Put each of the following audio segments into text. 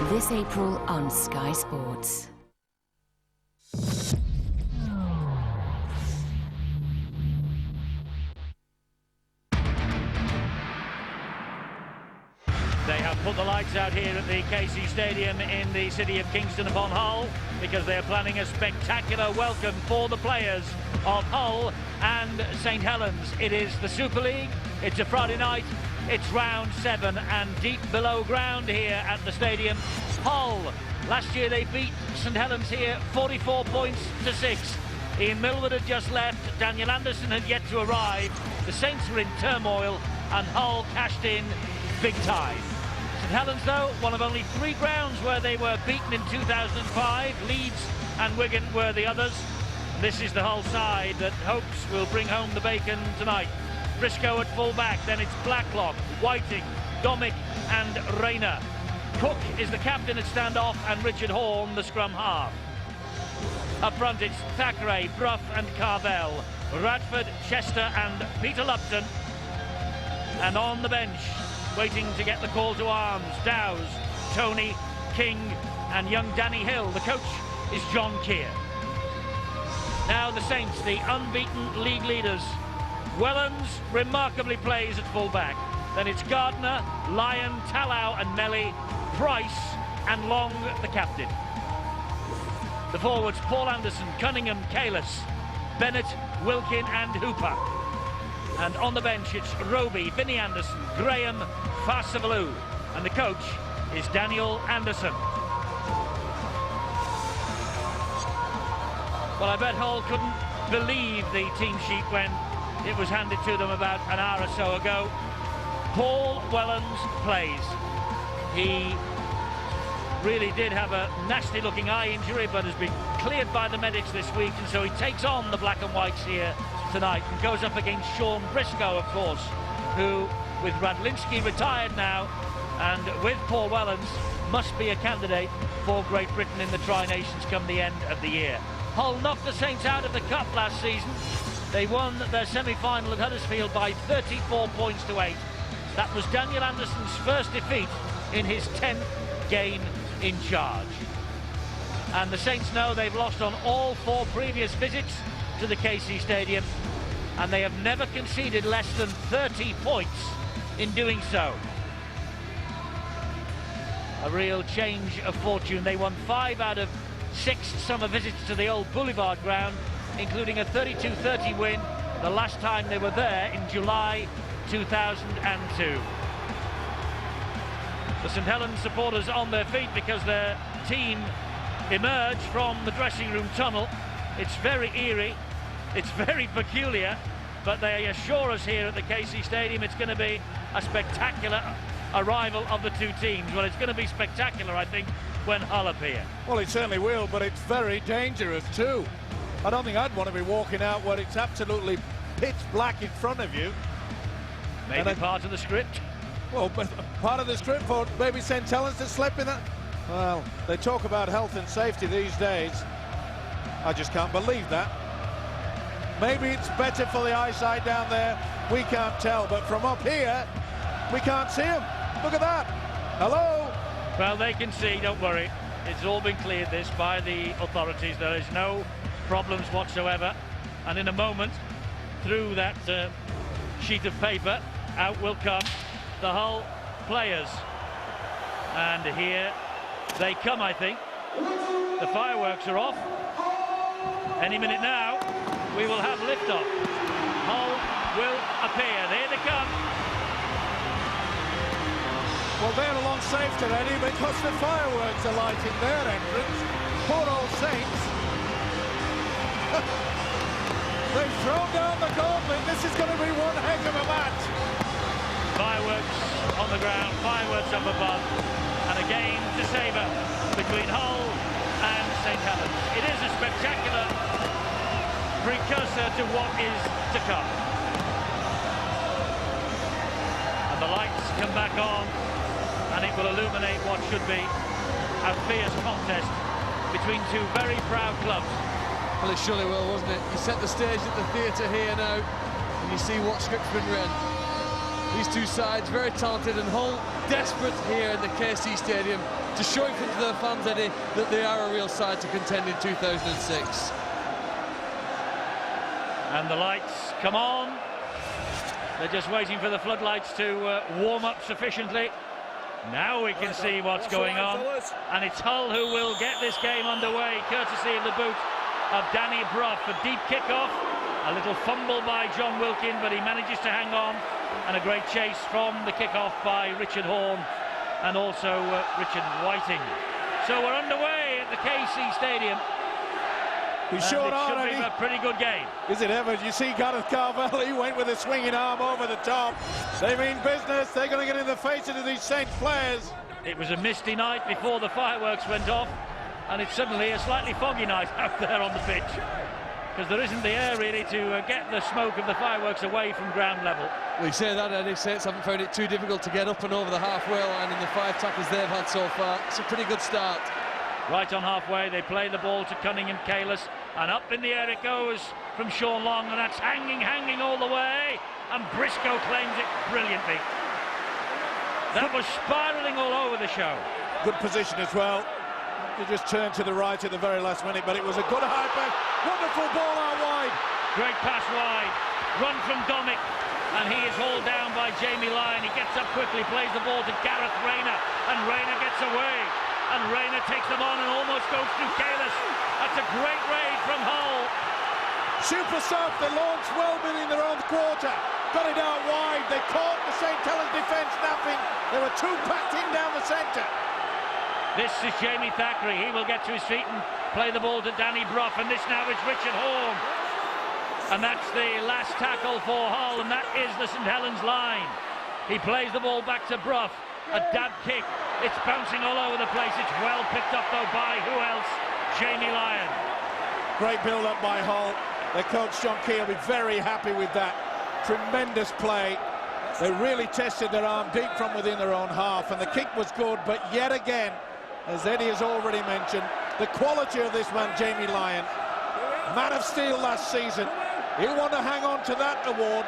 This April on Sky Sports. They have put the lights out here at the KC Stadium in the city of Kingston upon Hull because they are planning a spectacular welcome for the players of Hull and St Helens. It is the Super League, it's a Friday night, it's round 7 and deep below ground here at the stadium. Hull, last year they beat St Helens here 44 points to 6. Ian Millward had just left, Daniel Anderson had yet to arrive, the Saints were in turmoil and Hull cashed in big time. St Helens, though, one of only 3 grounds where they were beaten in 2005. Leeds and Wigan were the others. This is the Hull side that hopes will bring home the bacon tonight. Briscoe at full-back, then it's Blacklock, Whiting, Domick and Rayner. Cook is the captain at stand-off and Richard Horn the scrum half. Up front it's Thackeray, Brough and Carvel, Radford, Chester and Peter Lupton. And on the bench, waiting to get the call to arms, Dowes, Tony, King and young Danny Hill. The coach is John Keir. Now the Saints, the unbeaten league leaders. Wellens remarkably plays at full-back. Then it's Gardner, Lyon, Tallow and Melly, Price and Long, the captain. The forwards, Paul Anderson, Cunningham, Kalis, Bennett, Wilkin and Hooper. And on the bench, it's Roby, Vinnie Anderson, Graham, Farsavalu. And the coach is Daniel Anderson. Well, I bet Hull couldn't believe the team sheet when it was handed to them about an hour or so ago. Paul Wellens plays. He really did have a nasty-looking eye injury, but has been cleared by the medics this week, and so he takes on the black and whites here tonight and goes up against Sean Briscoe, of course, who, with Radlinski retired now, and with Paul Wellens, must be a candidate for Great Britain in the Tri-Nations come the end of the year. Hull knocked the Saints out of the Cup last season. They won their semi-final at Huddersfield by 34 points to 8. That was Daniel Anderson's first defeat in his 10th game in charge. And the Saints know they've lost on all 4 previous visits to the KC Stadium, and they have never conceded less than 30 points in doing so. A real change of fortune. They won 5 out of 6 summer visits to the old Boulevard ground, including a 32-30 win the last time they were there in July 2002. The St Helens supporters on their feet because their team emerged from the dressing room tunnel. It's very eerie, it's very peculiar, but they assure us here at the KC Stadium it's going to be a spectacular arrival of the 2 teams. Well, it's going to be spectacular, I think, when Hull appear. Well, it certainly will, but it's very dangerous too. I don't think I'd want to be walking out where it's absolutely pitch black in front of you. Maybe part of the script. Well, but part of the script for maybe St Helens to slip in that. Well, they talk about health and safety these days. I just can't believe that. Maybe it's better for the eyesight down there. We can't tell, but from up here, we can't see them. Look at that. Hello? Well, they can see, don't worry. It's all been cleared this by the authorities. There is no problems whatsoever. And in a moment, through that sheet of paper, out will come the Hull players. And here they come, I think. The fireworks are off. Any minute now, we will have liftoff. Hull will appear. Here they come. Well, they're along safe already because the fireworks are lighting their entrance. Poor old Saints. They've thrown down the gauntlet. This is going to be one heck of a match. Fireworks on the ground, fireworks up above, and a game to savour between Hull and St Helens. It is a spectacular precursor to what is to come. And the lights come back on, and it will illuminate what should be a fierce contest between 2 very proud clubs. Well, it surely will, wasn't it? You set the stage at the theatre here now, and you see what script's been written. These two sides very talented, and Hull desperate here in the KC Stadium to show in front of their fans, Eddie, that they are a real side to contend in 2006. And the lights come on. They're just waiting for the floodlights to warm up sufficiently. Now we can see what's going on. And it's Hull who will get this game underway, courtesy of the boot of Danny Brough. A deep kickoff, a little fumble by John Wilkin, but he manages to hang on. And a great chase from the kickoff by Richard Horne and also Richard Whiting. So we're underway at the KC Stadium. We sure are, should be a pretty good game. Is it ever? You see Gareth Carvel, he went with a swinging arm over the top. They mean business. They're going to get in the faces of these Saints players. It was a misty night before the fireworks went off, and it's suddenly a slightly foggy night out there on the pitch, because there isn't the air really to get the smoke of the fireworks away from ground level. We say that, Eddie. Saints haven't found it too difficult to get up and over the halfway line in the 5 tackles they've had so far. It's a pretty good start. Right on halfway, they play the ball to Cunningham Kalis, and up in the air it goes from Sean Long, and that's hanging all the way, and Briscoe claims it brilliantly. That was spiralling all over the show. Good position as well. They just turned to the right at the very last minute, but it was a good high pass. Wonderful ball out wide. Great pass wide, run from Domick, and he is hauled down by Jamie Lyon. He gets up quickly, plays the ball to Gareth Rayner, and Rayner gets away. And Rayner takes them on and almost goes through Kalis. That's a great raid from Hull. Super soft, they launched well within their own quarter. Got it out wide, they caught the St. Helens defence napping. There were two packed in down the centre. This is Jamie Thackeray. He will get to his feet and play the ball to Danny Brough. And this now is Richard Horne. And that's the last tackle for Hull, and that is the St. Helens line. He plays the ball back to Brough. A dab kick. It's bouncing all over the place. It's well picked up though by who else? Jamie Lyon. Great build-up by Hull. Their coach John Key will be very happy with that. Tremendous play. They really tested their arm deep from within their own half, and the kick was good, but yet again, as Eddie has already mentioned, the quality of this man, Jamie Lyon, man of steel last season, he'll want to hang on to that award.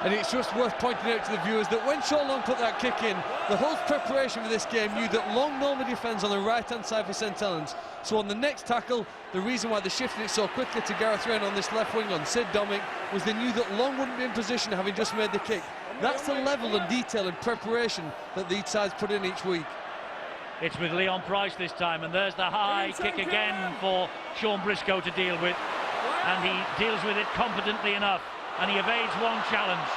And it's just worth pointing out to the viewers that when Sean Long put that kick in, the Hull's preparation for this game knew that Long normally defends on the right-hand side for St. Helens. So on the next tackle, the reason why they shifted it so quickly to Gareth Rayner on this left wing on Sid Domick was they knew that Long wouldn't be in position having just made the kick. That's the level and detail and preparation that these sides put in each week. It's with Leon Price this time, and there's the high kick again for Sean Briscoe to deal with. And he deals with it competently enough. And he evades one challenge.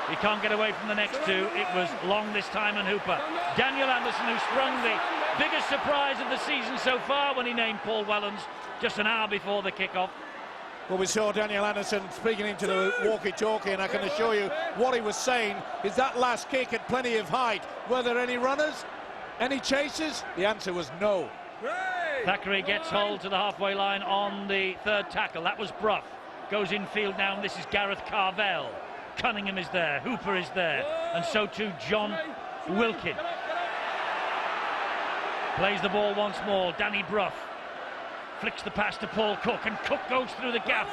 He can't get away from the next two. It was Long this time and Hooper. Daniel Anderson, who sprung the biggest surprise of the season so far when he named Paul Wellens just an hour before the kickoff. Well, we saw Daniel Anderson speaking into the walkie-talkie, and I can assure you what he was saying is that last kick had plenty of height. Were there any runners? Any chasers? The answer was no. Thackeray gets hold to the halfway line on the third tackle. That was Brough. Goes infield now, and this is Gareth Carvel. Cunningham is there, Hooper is there, and so too John Wilkin. Plays the ball once more, Danny Brough. Flicks the pass to Paul Cook, and Cook goes through the gap.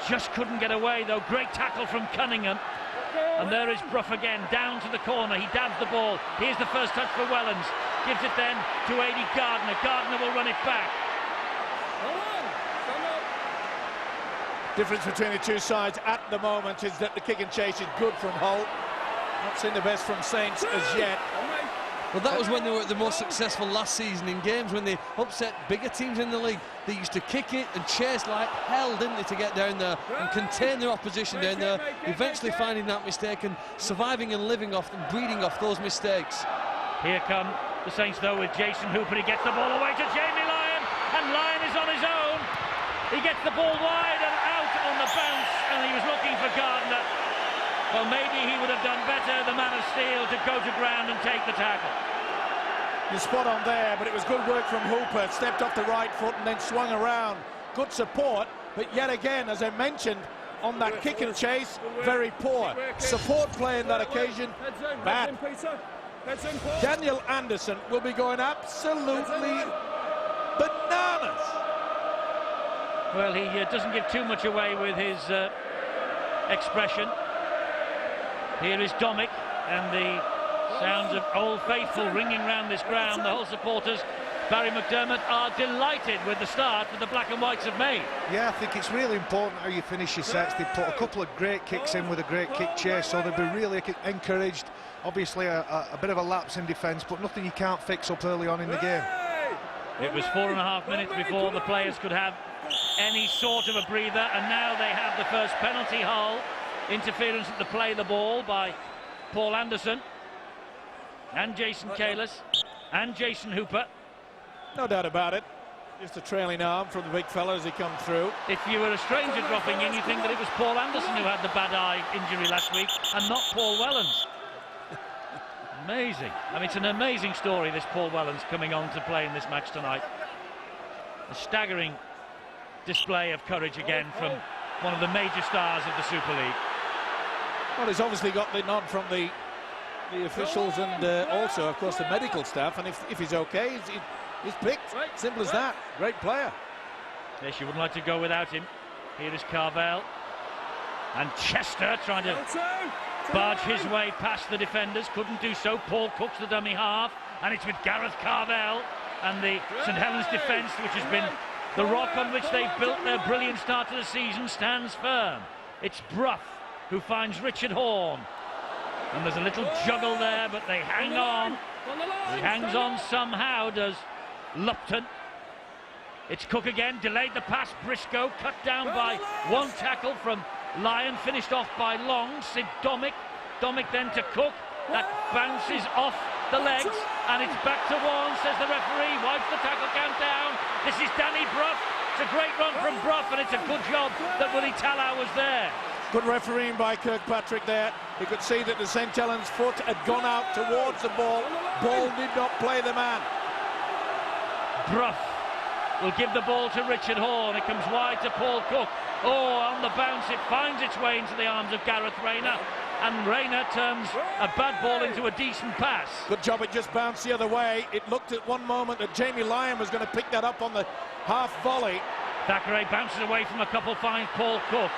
Just couldn't get away though. Great tackle from Cunningham. And there is Brough again, down to the corner. He dabs the ball. Here's the first touch for Wellens. Gives it then to Adi Gardner. Gardner will run it back. Difference between the two sides at the moment is that the kick and chase is good from Hull. Not seen the best from Saints as yet. Well, that was when they were the most successful last season in games when they upset bigger teams in the league. They used to kick it and chase like hell, didn't they, to get down there and contain their opposition down there, eventually finding that mistake and surviving and living off and breeding off those mistakes. Here come the Saints though with Jason Hooper. He gets the ball away to Jamie Lyon, and Lyon is on his own. He gets the ball wide and out on the bounce, and he was looking for Gardner. Well, maybe he would have done better, the man of steel, to go to ground and take the tackle. You're spot on there, but it was good work from Hooper. Stepped off the right foot and then swung around. Good support, but yet again, as I mentioned, on that kick and chase, very poor. Support play in that occasion, bad. Daniel Anderson will be going absolutely bananas. Well, he doesn't give too much away with his expression. Here is Domic, and the sounds of Old Faithful ringing round this ground. The whole supporters, Barry McDermott, are delighted with the start that the Black and Whites have made. Yeah, I think it's really important how you finish your sets. They put a couple of great kicks in with a great kick chase, so they'll be really encouraged. Obviously a bit of a lapse in defence, but nothing you can't fix up early on in the game. It was 4.5 minutes before the players could have any sort of a breather, and now they have the first penalty. Hull interference at the play the ball by Paul Anderson and Jason Kalis and Jason Hooper. No doubt about it. Just a trailing arm from the big fella as he comes through. If you were a stranger dropping in, you think that it was Paul Anderson who had the bad eye injury last week and not Paul Wellens. Amazing. I mean, it's an amazing story, this Paul Wellens coming on to play in this match tonight. A staggering display of courage again from one of the major stars of the Super League. Well, he's obviously got the nod from the officials and also, of course, the medical staff. And if he's okay, he's picked. Simple as that. Great player. Yes, you wouldn't like to go without him. Here is Carvel. And Chester trying to barge his way past the defenders. Couldn't do so. Paul Cook's the dummy half. And it's with Gareth Carvel. And the St Helens defence, which has been the rock on which they've built their brilliant start to the season, stands firm. It's Brough who finds Richard Horne. And there's a little juggle there, but they hang on. He hangs on somehow, does Lupton. It's Cook again, delayed the pass. Briscoe cut down by one tackle from Lyon, finished off by Long. Sid Domic. Domic then to Cook. That bounces off the legs, and it's back to one, says the referee. Wipes the tackle count down. This is Danny Brough. It's a great run from Brough, and it's a good job that Willie Tallow was there. Good refereeing by Kirkpatrick there. You could see that the St Helens foot had gone out towards the ball. Ball did not play the man. Brough will give the ball to Richard Horne. It comes wide to Paul Cook. Oh, on the bounce, it finds its way into the arms of Gareth Rayner. And Rayner turns a bad ball into a decent pass. Good job, it just bounced the other way. It looked at one moment that Jamie Lyon was going to pick that up on the half volley. Thackeray bounces away from a couple, finds Paul Cook.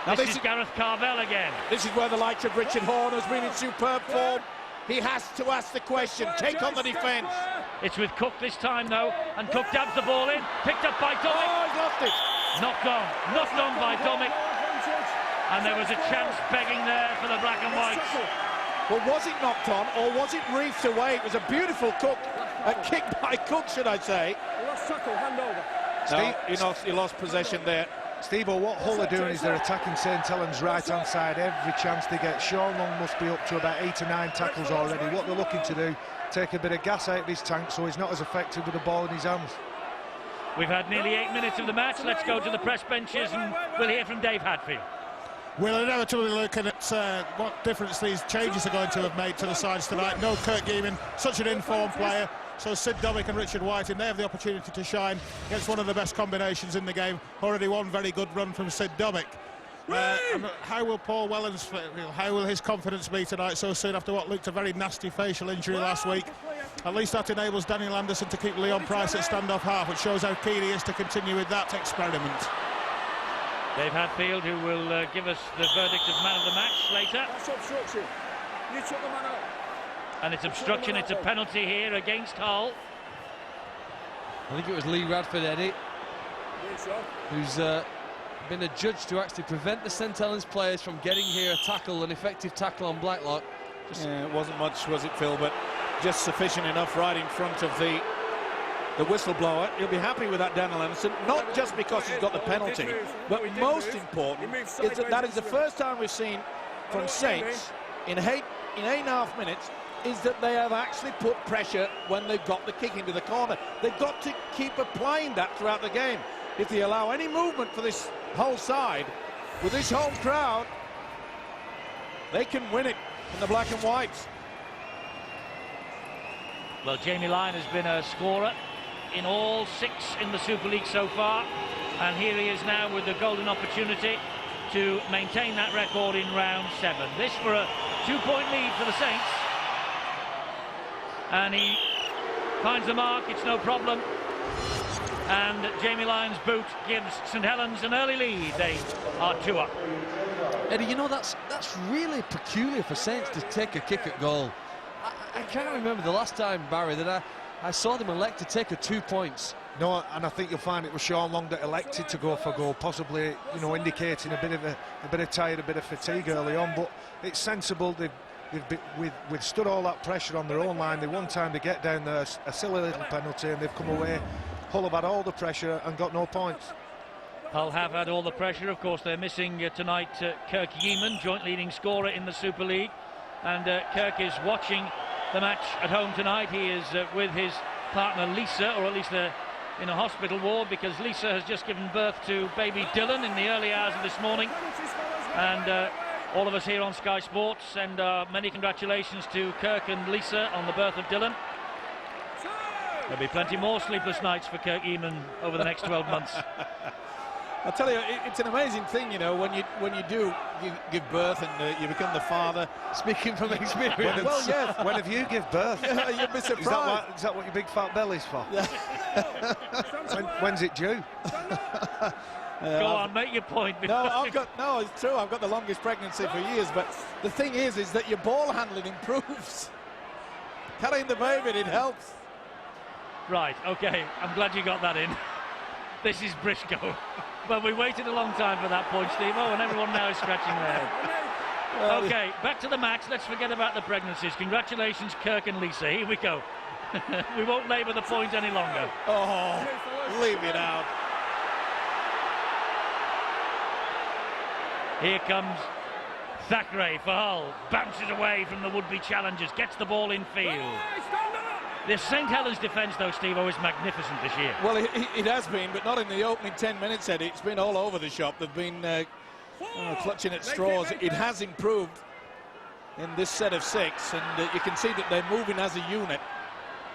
Now this is Gareth Carvel again. This is where the likes of Richard Horne has been in superb form. He has to ask the question, take on the defence. It's with Cook this time though, and Cook dabs the ball in, picked up by Domic. Oh, he's lost it. Knocked on by Domic. And there was a chance begging there for the Black and Whites. Well, was it knocked on, or was it reefed away? It was a beautiful kick by Cook, should I say. Lost tackle, hand over. No, he lost possession there. Steve-o, what Hull are doing is they're attacking St Helens right-hand side every chance they get. Sean Long must be up to about 8 or 9 tackles already. What they're looking to do, take a bit of gas out of his tank so he's not as effective with the ball in his hands. We've had nearly 8 minutes of the match. Let's go to the press benches and we'll hear from Dave Hadfield. We're inevitably looking at what difference these changes are going to have made to the sides tonight. No Kirk Geeman, such an informed player. So Sid Domic and Richard Whiting, they have the opportunity to shine against one of the best combinations in the game. Already one very good run from Sid Domic. How will Paul Wellens feel? How will his confidence be tonight so soon after what looked a very nasty facial injury last week? At least that enables Daniel Anderson to keep Leon Price at standoff half, which shows how keen he is to continue with that experiment. Dave Hadfield, who will give us the verdict of man of the match later. That's obstruction. You took the man out. And it's obstruction, it's a penalty here against Hull. I think it was Lee Radford, Eddie, who's been adjudged to actually prevent the St Helens players from getting here a tackle, an effective tackle on Blacklock. Yeah, it wasn't much, was it, Phil, but just sufficient enough right in front of the whistleblower. He'll be happy with that, Daniel Anderson, not just because he's got the penalty, but most important is that is the first time we've seen from Saints in 8.5 minutes is that they have actually put pressure when they've got the kick into the corner. They've got to keep applying that throughout the game. If they allow any movement for this whole side, with this home crowd, they can win it in the Black and Whites. Well, Jamie Lyon has been a scorer in all 6 in the Super League so far, and here he is now with the golden opportunity to maintain that record in round 7. This for a 2-point lead for the Saints. And he finds the mark, it's no problem. And Jamie Lyon's boot gives St Helens an early lead. They are 2 up. Eddie, you know, that's really peculiar for Saints to take a kick at goal. I can't remember the last time, Barry, that I saw them elect to take a 2 points. No, and I think you'll find it was Sean Long that elected to go for goal, possibly, you know, indicating a bit of tired, a bit of fatigue early on. But it's sensible. They've withstood all that pressure on their own line. They won time to get down there, a silly little penalty, and they've come away. Hull have had all the pressure and got no points. Hull have had all the pressure. Of course, they're missing tonight Kirk Yeaman, joint leading scorer in the Super League, and Kirk is watching the match at home tonight. He is with his partner Lisa, or at least in a hospital ward, because Lisa has just given birth to baby Dylan in the early hours of this morning. And all of us here on Sky Sports send many congratulations to Kirk and Lisa on the birth of Dylan. There'll be plenty more sleepless nights for Kirk Yeaman over the next 12 months. I'll tell you, it's an amazing thing, you know, when you do give birth and you become the father. Speaking from experience. Well, yes. Whenever you give birth, you'd be surprised. Is that what your big fat belly's for? Yeah. When's it due? Go on, make your point. No, it's true. I've got the longest pregnancy for years. But the thing is that your ball handling improves. Carrying the baby, it helps. Right, okay, I'm glad you got that in. This is Briscoe. Well, we waited a long time for that point, Steve-O, and everyone now is scratching their head. Okay, back to the match. Let's forget about the pregnancies. Congratulations, Kirk and Lisa. Here we go. We won't labour the point any longer. Oh, leave it out. Here comes Thackeray for Hull. Bounces away from the would-be challengers. Gets the ball in field. The St Helens defence, though, Steve-O, is magnificent this year. Well, it has been, but not in the opening 10 minutes, Eddie. It's been all over the shop. They've been clutching at straws. It has improved in this set of 6, and you can see that they're moving as a unit.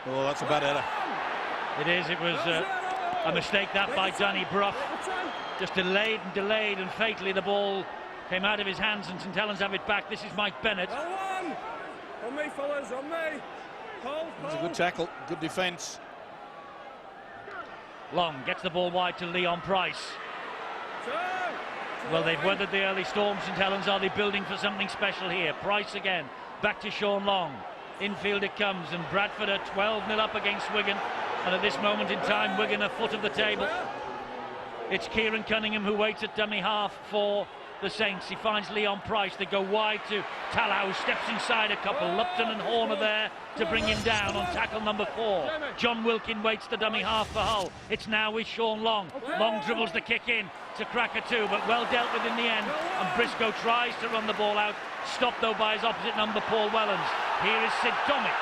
Oh, that's a bad error. It is. It was a mistake that by Danny Brough. Just delayed, and fatally the ball came out of his hands, and St Helens have it back. This is Mike Bennett. On me, fellas, on me. It's a good tackle, good defence. Long gets the ball wide to Leon Price. Well, they've weathered the early storm, St Helens. Are they building for something special here? Price again, back to Sean Long. Infield it comes, and Bradford are 12-0 up against Wigan. And at this moment in time, Wigan are foot of the table. It's Kieran Cunningham who waits at dummy half for the Saints. He finds Leon Price. They go wide to Tallow, steps inside a couple. Lupton and Horner there to bring him down on tackle number 4. John Wilkin waits the dummy half for Hull. It's now with Sean Long. Long dribbles the kick in to Cracker 2, but well dealt with in the end. And Briscoe tries to run the ball out. Stopped though by his opposite number, Paul Wellens. Here is Sid Domick.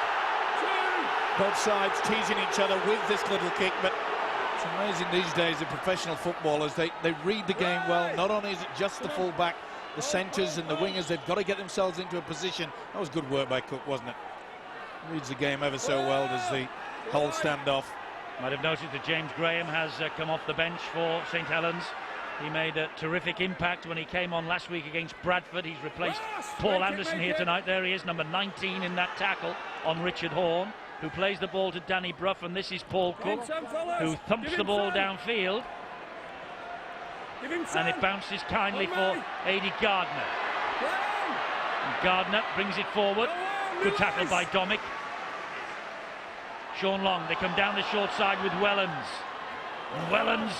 Both sides teasing each other with this little kick, but it's amazing these days, the professional footballers, they read the game well. Not only is it just the full-back, the centres and the wingers, they've got to get themselves into a position. That was good work by Cook, wasn't it? Reads the game ever so well, does the whole standoff. Might have noticed that James Graham has come off the bench for St Helens. He made a terrific impact when he came on last week against Bradford. He's replaced Paul Anderson here tonight. There he is, number 19 in that tackle on Richard Horne, who plays the ball to Danny Brough, and this is Paul Cook, who thumps the ball downfield, and it bounces kindly for Adi Gardner. And Gardner brings it forward. Good tackle by Domick. Sean Long, they come down the short side with Wellens. And Wellens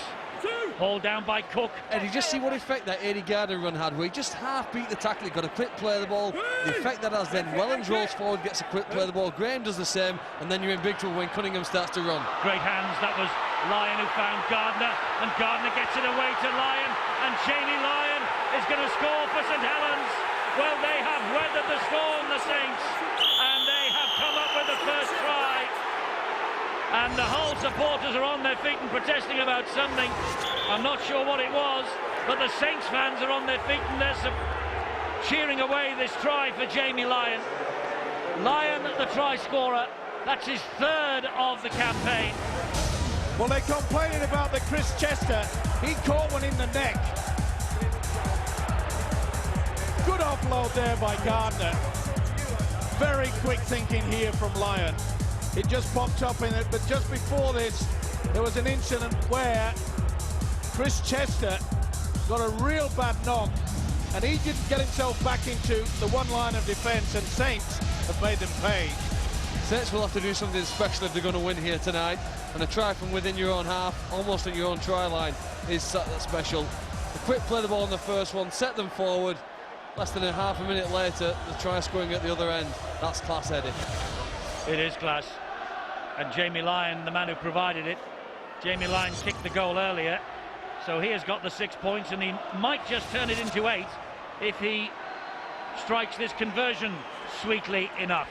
hauled down by Cook. And you just see what effect that Adi Gardner run had, where he just half beat the tackle. He got a quick play of the ball. The effect that has then, Wellens rolls forward, gets a quick play of the ball. Graham does the same, and then you're in big trouble when Cunningham starts to run. Great hands. That was Lyon who found Gardner, and Gardner gets it away to Lyon, and Jamie Lyon is going to score for St Helens. Well, they have weathered the storm, the Saints, and they have come up with the first try. And the Hull supporters are on their feet and protesting about something. I'm not sure what it was, but the Saints fans are on their feet and they're cheering away this try for Jamie Lyon. Lyon, the try scorer, that's his 3rd of the campaign. Well, they're complaining about the Chris Chester. He caught one in the neck. Good offload there by Gardner. Very quick thinking here from Lyon. It just popped up in it, but just before this, there was an incident where Chris Chester got a real bad knock and he didn't get himself back into the one line of defence, and Saints have made them pay. Saints will have to do something special if they're going to win here tonight, and a try from within your own half, almost at your own try line, is that special. A quick play the ball in the first one, set them forward. Less than a half a minute later, the try scoring at the other end. That's class, Eddie. It is class. And Jamie Lyon, the man who provided it, Jamie Lyon kicked the goal earlier, so he has got the 6 points, and he might just turn it into 8 if he strikes this conversion sweetly enough.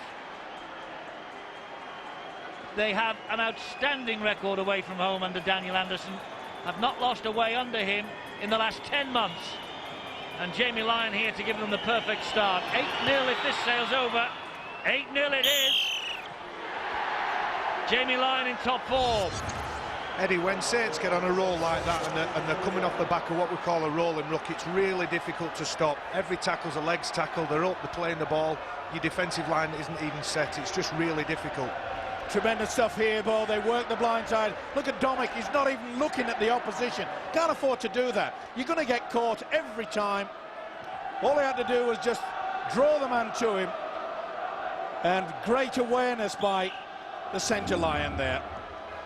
They have an outstanding record away from home under Daniel Anderson, have not lost away under him in the last 10 months. And Jamie Lyon here to give them the perfect start. 8-0 if this sails over. 8-0 it is. Jamie Lyon in top form. Eddie, when Saints get on a roll like that and they're coming off the back of what we call a rolling ruck, it's really difficult to stop. Every tackle's a legs tackle, they're up, they're playing the ball. Your defensive line isn't even set, it's just really difficult. Tremendous stuff here, Bo. They work the blind side. Look at Domick, he's not even looking at the opposition. Can't afford to do that. You're going to get caught every time. All he had to do was just draw the man to him. And great awareness by the centre line there.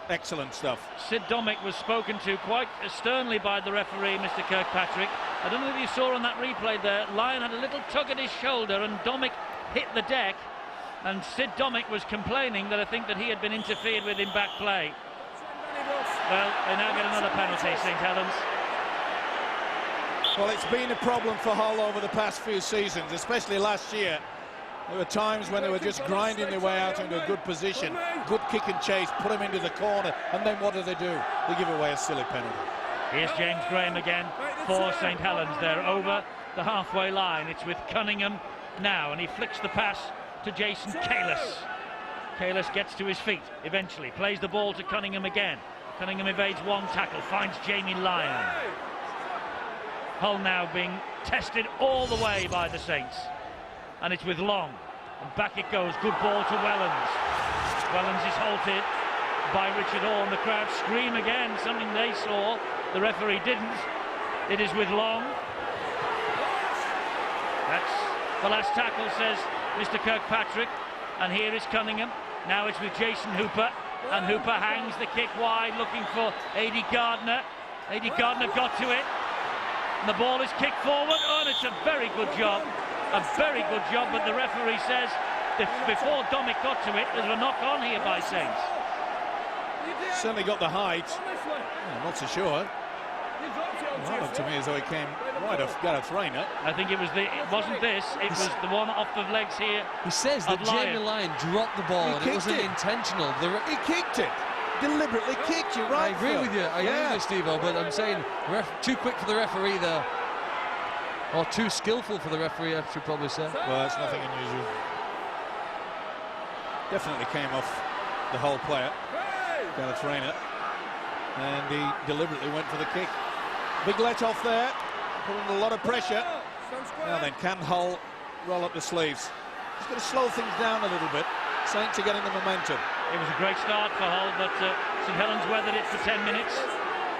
Excellent stuff. Sid Domick was spoken to quite sternly by the referee, Mr. Kirkpatrick. I don't know if you saw on that replay there, Lyon had a little tug at his shoulder and Domick hit the deck. And Sid Domick was complaining that I think that he had been interfered with in back play. Well, they now get another penalty, St Helens. Well, it's been a problem for Hull over the past few seasons, especially last year. There were times when they were just grinding their way out into a good position, good kick and chase, put them into the corner, and then what do? They give away a silly penalty. Here's James Graham again for St Helens. They're over the halfway line. It's with Cunningham now, and he flicks the pass to Jason Kalis. Kalis gets to his feet eventually, plays the ball to Cunningham again. Cunningham evades one tackle, finds Jamie Lyon. Hull now being tested all the way by the Saints, and it's with Long, and back it goes. Good ball to Wellens. Wellens is halted by Richard Horne. The crowd scream again, something they saw, the referee didn't. It is with Long. That's the last tackle, says Mr. Kirkpatrick, and here is Cunningham. Now it's with Jason Hooper, and Hooper hangs the kick wide, looking for Adi Gardner. Adi Gardner got to it, and the ball is kicked forward. Oh, and it's a very good job, but the referee says that before Domick got to it, there's a knock on here by Saints. Certainly got the height. I'm not so sure. It looked to me as though he came right off Gareth Rayner. I think it wasn't this, it was the one off the legs here. He says that Jamie Lyon dropped the ball and it wasn't intentional. He kicked it. Deliberately kicked you, right? I agree with you. I agree with you, Steve-O, but I'm saying too quick for the referee there. Or too skillful for the referee, I should probably say. Well, that's nothing unusual. Definitely came off the whole player, Gareth Rayner, and he deliberately went for the kick. Big let off there, putting a lot of pressure. Now then, can Hull roll up the sleeves? He's got to slow things down a little bit. Saints are getting the momentum. It was a great start for Hull, but St Helens weathered it for 10 minutes,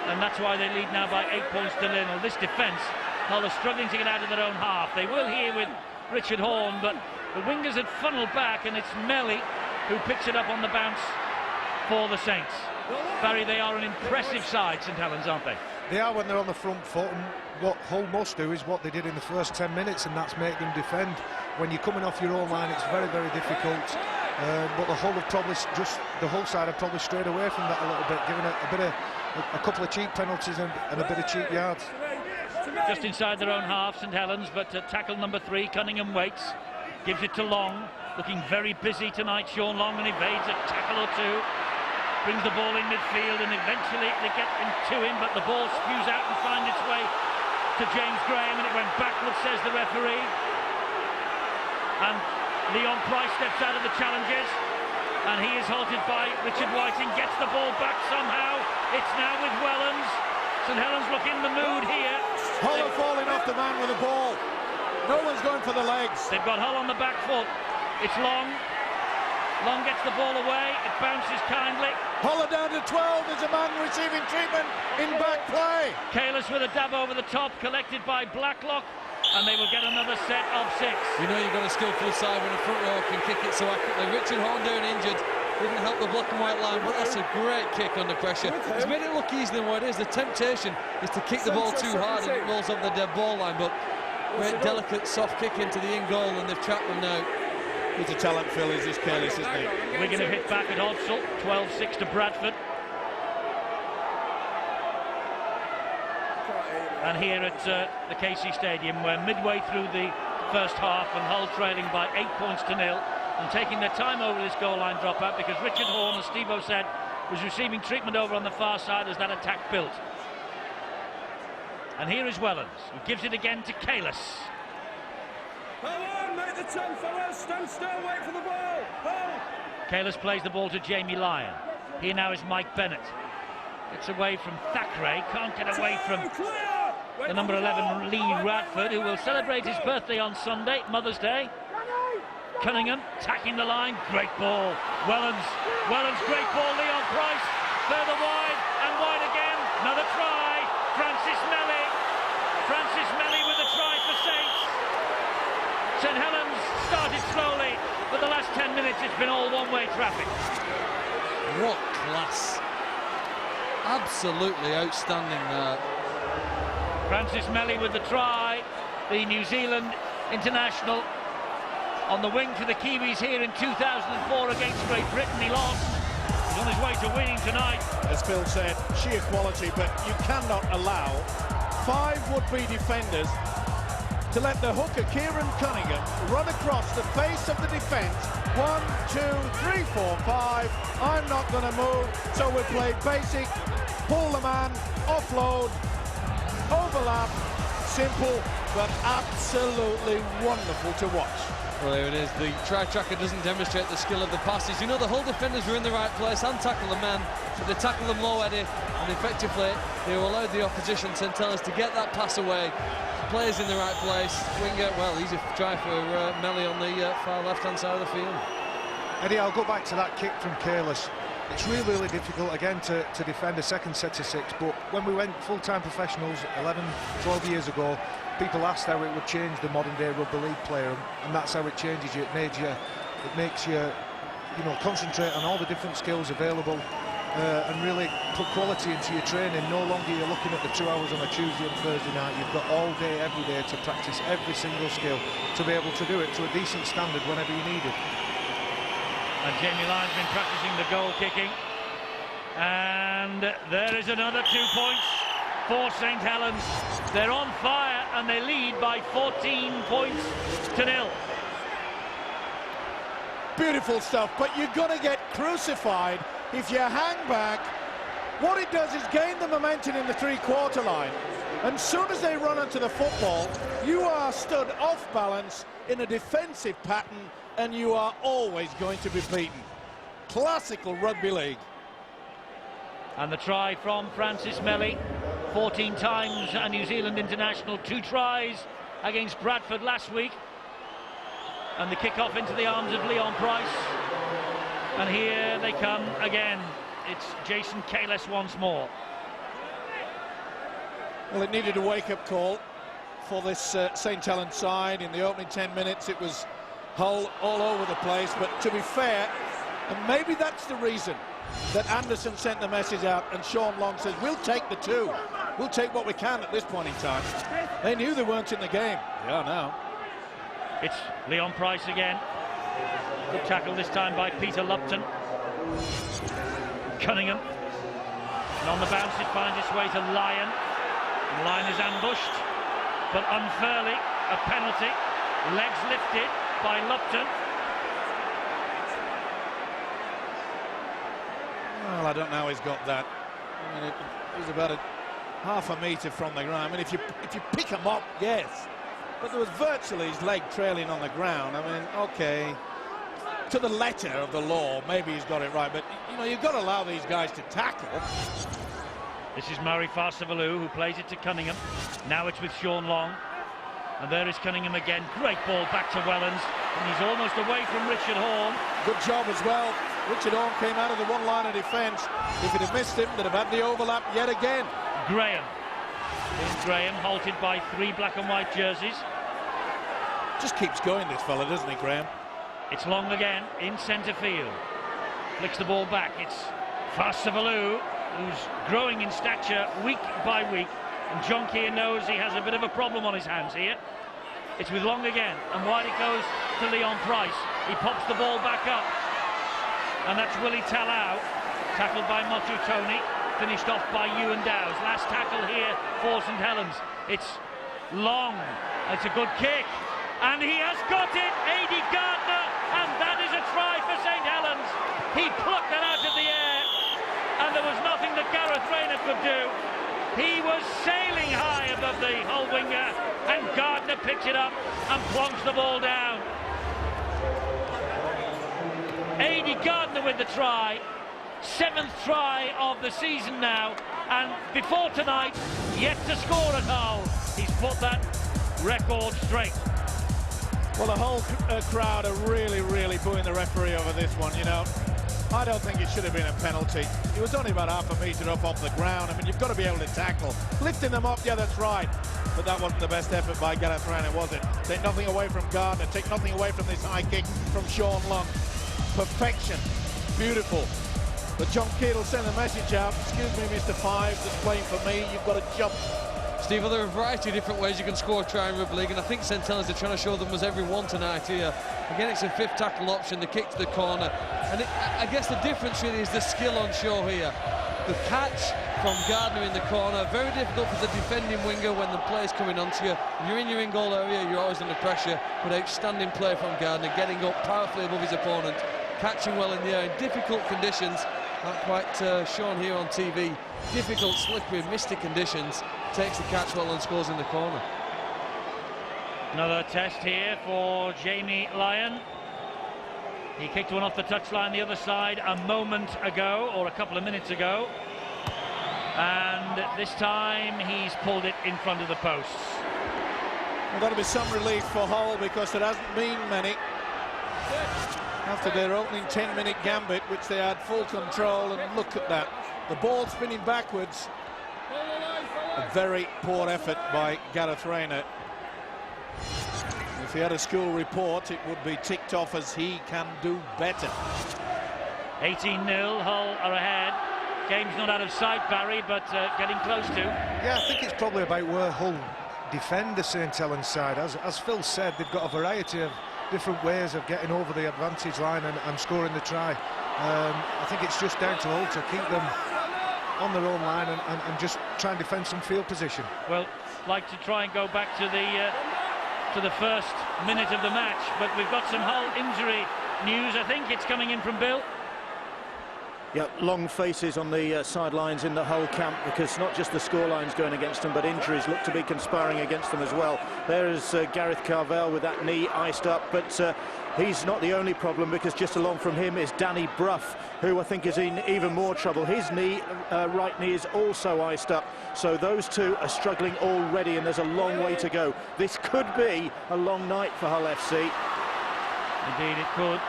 and that's why they lead now by 8 points to 0. This defence, Hull are struggling to get out of their own half. They will here with Richard Horne, but the wingers had funneled back, and it's Melly who picks it up on the bounce for the Saints. Barry, they are an impressive side, St Helens, aren't they? They are when they're on the front foot, and what Hull must do is what they did in the first 10 minutes, and that's make them defend. When you're coming off your own line, it's very, very difficult. But the Hull side have probably strayed away from that a little bit, giving a couple of cheap penalties and a bit of cheap yards. Just inside their own half, St Helens, but tackle number 3, Cunningham waits, gives it to Long, looking very busy tonight, Sean Long, and evades a tackle or two. Brings the ball in midfield, and eventually they get into him, but the ball spews out and finds its way to James Graham, and it went backwards, says the referee. And Leon Price steps out of the challenges, and he is halted by Richard Whiting, gets the ball back somehow. It's now with Wellens. St Helens look in the mood here. Hull are falling off the man with the ball. No one's going for the legs. They've got Hull on the back foot. It's Long. Long gets the ball away, it bounces kindly. Hull are down to 12, there's a man receiving treatment in back play. Kalis with a dab over the top, collected by Blacklock. and they will get another set of 6. You know you've got a skillful side when a front row can kick it so accurately. Richard Horne down injured. Didn't help the black and white line, but that's a great kick under pressure. He's made it look easier than what it is. The temptation is to kick the ball too hard and it rolls off the dead ball line, but great delicate soft kick into the in goal, and they've trapped them now. He's a talent, Phil. He's just careless, isn't he? Wigan have hit back at Hodsall, 12-6 to Bradford. And here at the KC Stadium, we're midway through the first half and Hull trailing by 8 points to 0 and taking their time over this goal line dropout because Richard Horne, as Steve-O said, was receiving treatment over on the far side as that attack built. And here is Wellens, who gives it again to Kalis. Come on, make the 10, fellas. Stand still, wait for the ball. Kalis plays the ball to Jamie Lyon. Here now is Mike Bennett. Gets away from Thackeray, can't get away from the number 11 Lee Radford, who will celebrate his birthday on Sunday, Mother's Day. Cunningham tacking the line, great ball. Wellens, great ball. Leon Price further wide and wide again. Another try. Francis Melly with a try for Saints. St Helens started slowly, but the last 10 minutes it's been all one-way traffic. What class! Absolutely outstanding there. Francis Melly with the try, the New Zealand international on the wing for the Kiwis here in 2004 against Great Britain. He lost. He's on his way to winning tonight. As Phil said, sheer quality, but you cannot allow 5 would-be defenders to let the hooker Kieran Cunningham run across the face of the defence. 1, 2, 3, 4, 5. I'm not going to move, so we'll play basic, pull the man, offload, overlap. Simple, but absolutely wonderful to watch. Well, there it is. The try tracker doesn't demonstrate the skill of the passes. You know, the whole defenders were in the right place and tackle the man, but they tackle them low, Eddie, and effectively they allowed the opposition Centellans to get that pass away. Players in the right place. Winger, well, easy try for Melly on the far left-hand side of the field. Eddie, I'll go back to that kick from Kalis. It's really, really difficult, again, to defend a second set of 6, but when we went full-time professionals 11, 12 years ago, people asked how it would change the modern-day rugby league player, and that's how it changes you. It makes you, you know, concentrate on all the different skills available and really put quality into your training. No longer you're looking at the 2 hours on a Tuesday and Thursday night. You've got all day, every day to practice every single skill to be able to do it to a decent standard whenever you need it. And Jamie Lyon's been practicing the goal kicking. And there is another 2 points for St Helens. They're on fire and they lead by 14 points to 0. Beautiful stuff, but you're going to get crucified if you hang back. What it does is gain the momentum in the 3-quarter line. And soon as they run onto the football, you are stood off balance in a defensive pattern and you are always going to be beaten. Classical rugby league. And the try from Francis Melly, 14 times a New Zealand international, 2 tries against Bradford last week. And the kick-off into the arms of Leon Price. And here they come again. It's Jason Kalis once more. Well, it needed a wake-up call for this St Helens side. In the opening 10 minutes, it was Hull all over the place. But to be fair, and maybe that's the reason that Anderson sent the message out and Sean Long says, we'll take the 2. We'll take what we can at this point in time. They knew they weren't in the game. They are now. It's Leon Price again. Good tackle this time by Peter Lupton. Cunningham. And on the bounce it finds its way to Lyon. And Lyon is ambushed, but unfairly. A penalty. Legs lifted by Lupton. Well, I don't know how he's got that. I mean, it was about half a metre from the ground. I mean, if you pick him up, yes. But there was virtually his leg trailing on the ground. I mean, okay, to the letter of the law, maybe he's got it right. But, you know, you've got to allow these guys to tackle. This is Murray Farsavalu who plays it to Cunningham. Now it's with Sean Long. And there is Cunningham again. Great ball back to Wellens. And he's almost away from Richard Horne. Good job as well. Richard Horne came out of the one line of defence. If he'd have missed him, they'd have had the overlap yet again. Graham. Here's Graham, halted by 3 black and white jerseys. Just keeps going, this fella, doesn't he, Graham? It's Long again in centre field. Flicks the ball back. It's Fastavalou, who's growing in stature week by week. And John Keir knows he has a bit of a problem on his hands here. It's with Long again, and wide it goes to Leon Price. He pops the ball back up. And that's Willie Talau, tackled by Motu Tony, finished off by Ewan Dowes. Last tackle here for St Helens. It's Long. It's a good kick. And he has got it, A.D. Gardner, and that is a try for St Helens. He plucked it out of the air, and there was nothing that Gareth Rayner could do. He was sailing high above the Hull winger, and Gardner picks it up and plonks the ball down. A.D. Gardner with the try, 7th try of the season now, and before tonight, yet to score at Hull. He's put that record straight. Well, the whole crowd are really booing the referee over this one, you know. I don't think it should have been a penalty. He was only about half a metre up off the ground. I mean, you've got to be able to tackle. Lifting them up, yeah, that's right. But that wasn't the best effort by Gareth Rayner, was it? Take nothing away from Gardner. Take nothing away from this high kick from Sean Long. Perfection. Beautiful. But John Keir will send the message out. Excuse me, Mr. Fives, that's playing for me. You've got to jump. Steve, well, there are a variety of different ways you can score a try in rugby league, and I think St Helens are trying to show them was every one tonight here. Again, it's a 5th tackle option, the kick to the corner, and I guess the difference really is the skill on show here. The catch from Gardner in the corner, very difficult for the defending winger when the play's coming onto you. If you're in your in-goal area, you're always under pressure, but outstanding play from Gardner, getting up powerfully above his opponent, catching well in the air in difficult conditions. Not quite shown here on TV. Difficult, slippery, misty conditions. Takes the catch well and scores in the corner. Another test here for Jamie Lyon. He kicked one off the touchline the other side a moment ago, or a couple of minutes ago. And this time he's pulled it in front of the posts. Well, that'll be some relief for Hull, because there hasn't been many. After their opening 10-minute gambit, which they had full control, and look at that. The ball spinning backwards. A very poor effort by Gareth Rayner. If he had a school report, it would be ticked off as he can do better. 18-0, Hull are ahead. Game's not out of sight, Barry, but getting close to. Yeah, I think it's probably about where Hull defend the St Helens side. As Phil said, they've got a variety of different ways of getting over the advantage line and scoring the try. I think it's just down to Hull to keep them on their own line and just try and defend some field position. Well, like to try and go back to the first minute of the match, but we've got some Hull injury news. I think it's coming in from Bill. Yeah, long faces on the sidelines in the Hull camp, because not just the scoreline's going against them, but injuries look to be conspiring against them as well. There is Gareth Carvell with that knee iced up, but he's not the only problem, because just along from him is Danny Brough, who I think is in even more trouble. His knee, right knee, is also iced up. So those two are struggling already, and there's a long way to go. This could be a long night for Hull FC. Indeed it could.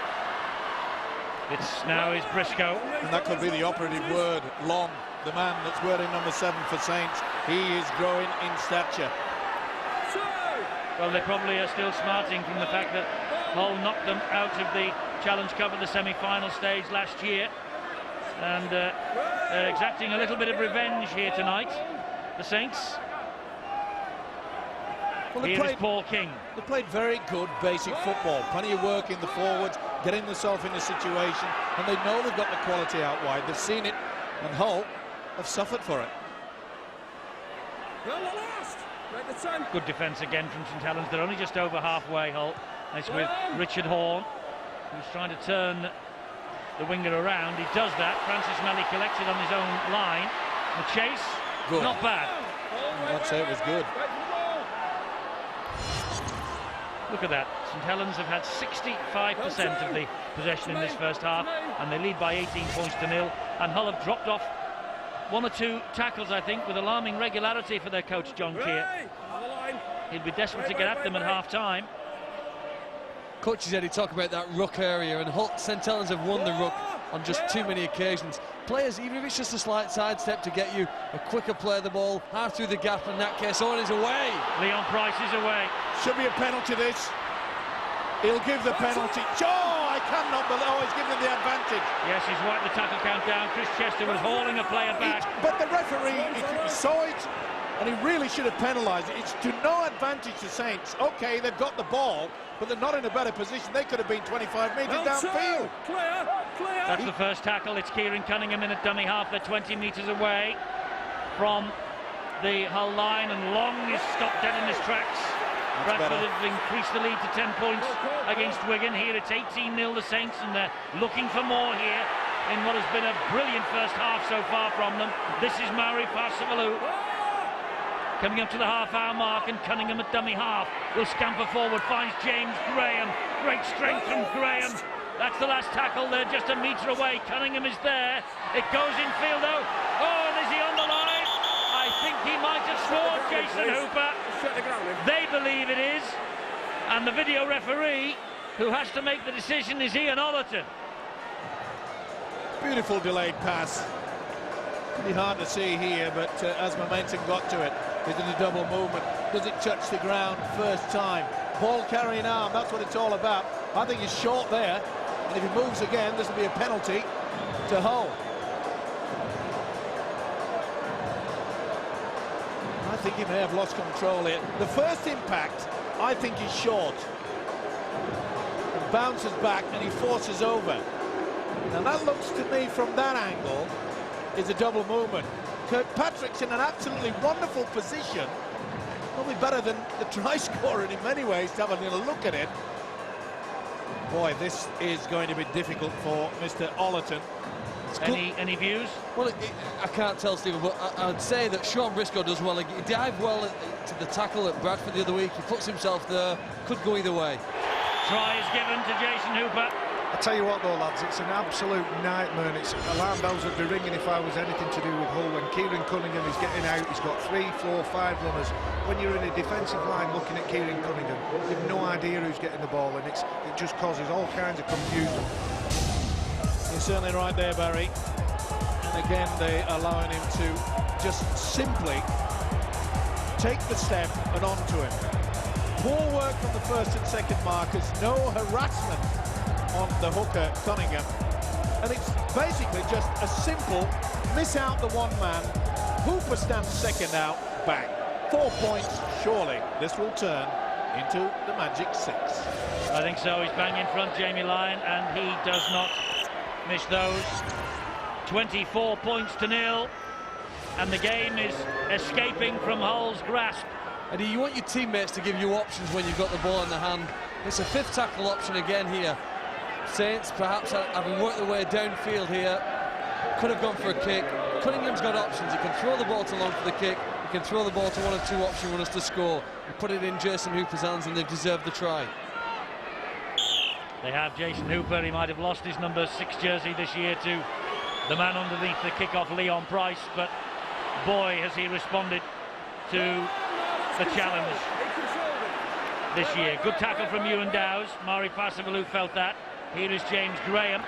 It's now is Briscoe. And that could be the operative word, Long, the man that's wearing number 7 for Saints. He is growing in stature. Well, they probably are still smarting from the fact that Hull knocked them out of the Challenge Cup at the semi-final stage last year. And they're exacting a little bit of revenge here tonight, the Saints. Well, Here is Paul King. They played very good basic football. Plenty of work in the forwards, getting themselves in a situation, and they know they've got the quality out wide. They've seen it, and Hull have suffered for it. Good defence again from St Helens. They're only just over halfway, Hull. It's with Richard Horn, who's trying to turn the winger around. He does that. Francis Malley collects it on his own line. The chase, good. Not bad. I'd say it was good. Look at that. St Helens have had 65% of the possession in this first half, and they lead by 18 points to 0. And Hull have dropped off 1 or 2 tackles, I think, with alarming regularity for their coach, John Keir. He'll be desperate to get at them at half-time. Coaches Eddie talk about that ruck area, and Hull, St Helens have won the ruck on just too many occasions. Players, even if it's just a slight sidestep to get you a quicker play of the ball, half through the gap, in that case, Owen is away. Leon Price is away. Should be a penalty, this. He'll give the penalty. Oh, I cannot believe. Oh, he's giving him the advantage. Yes, he's wiped the tackle count down. Chris Chester was hauling a player back. But the referee, he saw it, and he really should have penalised it. It's to no advantage to Saints. OK, they've got the ball, but they're not in a better position. They could have been 25 metres downfield. Clear. That's the first tackle. It's Kieran Cunningham in at dummy half. They're 20 metres away from the Hull line, and Long is stopped dead in his tracks. Bradford have increased the lead to 10 points against Wigan. Here it's 18-0 the Saints, and they're looking for more here in what has been a brilliant first half so far from them. This is Mauri Parsivalou coming up to the half-hour mark, and Cunningham at dummy half will scamper forward, finds James Graham. Great strength from Graham. That's the last tackle. They're just a metre away. Cunningham is there. It goes in field though. Oh, and is he on the line? I think he might have scored, Jason Hooper. They believe it is, and the video referee who has to make the decision is Ian Ollerton. Beautiful delayed pass. Pretty hard to see here, but as momentum got to it, is it a double movement? Does it touch the ground first time? Ball carrying arm, that's what it's all about. I think he's short there, and if he moves again, this will be a penalty to Hull. I think he may have lost control here. The first impact, I think he's short. He bounces back and he forces over. And that looks to me from that angle is a double movement. Kirkpatrick's in an absolutely wonderful position. Probably better than the try scorer in many ways to have a little look at it. Boy, this is going to be difficult for Mr. Ollerton. Any views? Well, I can't tell, Stephen, but I'd say that Sean Briscoe does well. He dived well to the tackle at Bradford the other week. He puts himself there. Could go either way. Try is given to Jason Hooper. I tell you what though, lads, it's an absolute nightmare, and it's alarm bells would be ringing if I was anything to do with Hull. When Kieran Cunningham is getting out, he's got 3, 4, 5 runners. When you're in a defensive line looking at Kieran Cunningham, you've no idea who's getting the ball, and it just causes all kinds of confusion. You're certainly right there, Barry. And again, they're allowing him to just simply take the step and onto him. Poor work from the first and second markers, no harassment on the hooker Cunningham, and it's basically just a simple miss out the one man. Hooper stands second out, bang. 4 points, surely this will turn into the magic 6. I think so. He's bang in front, Jamie Lyon, and he does not miss those. 24 points to 0, and the game is escaping from Hull's grasp. And you want your teammates to give you options when you've got the ball in the hand. It's a 5th tackle option again here. Saints perhaps having worked their way downfield here, could have gone for a kick. Cunningham's got options. He can throw the ball to Long for the kick. He can throw the ball to one or two option runners to score. And put it in Jason Hooper's hands, and they've deserved the try. They have Jason Hooper. He might have lost his number 6 jersey this year to the man underneath the kick-off, Leon Price, but boy has he responded to the challenge this year. Good tackle from Ewan Dowes. Mauri Parsivalou felt that. Here is James Graham.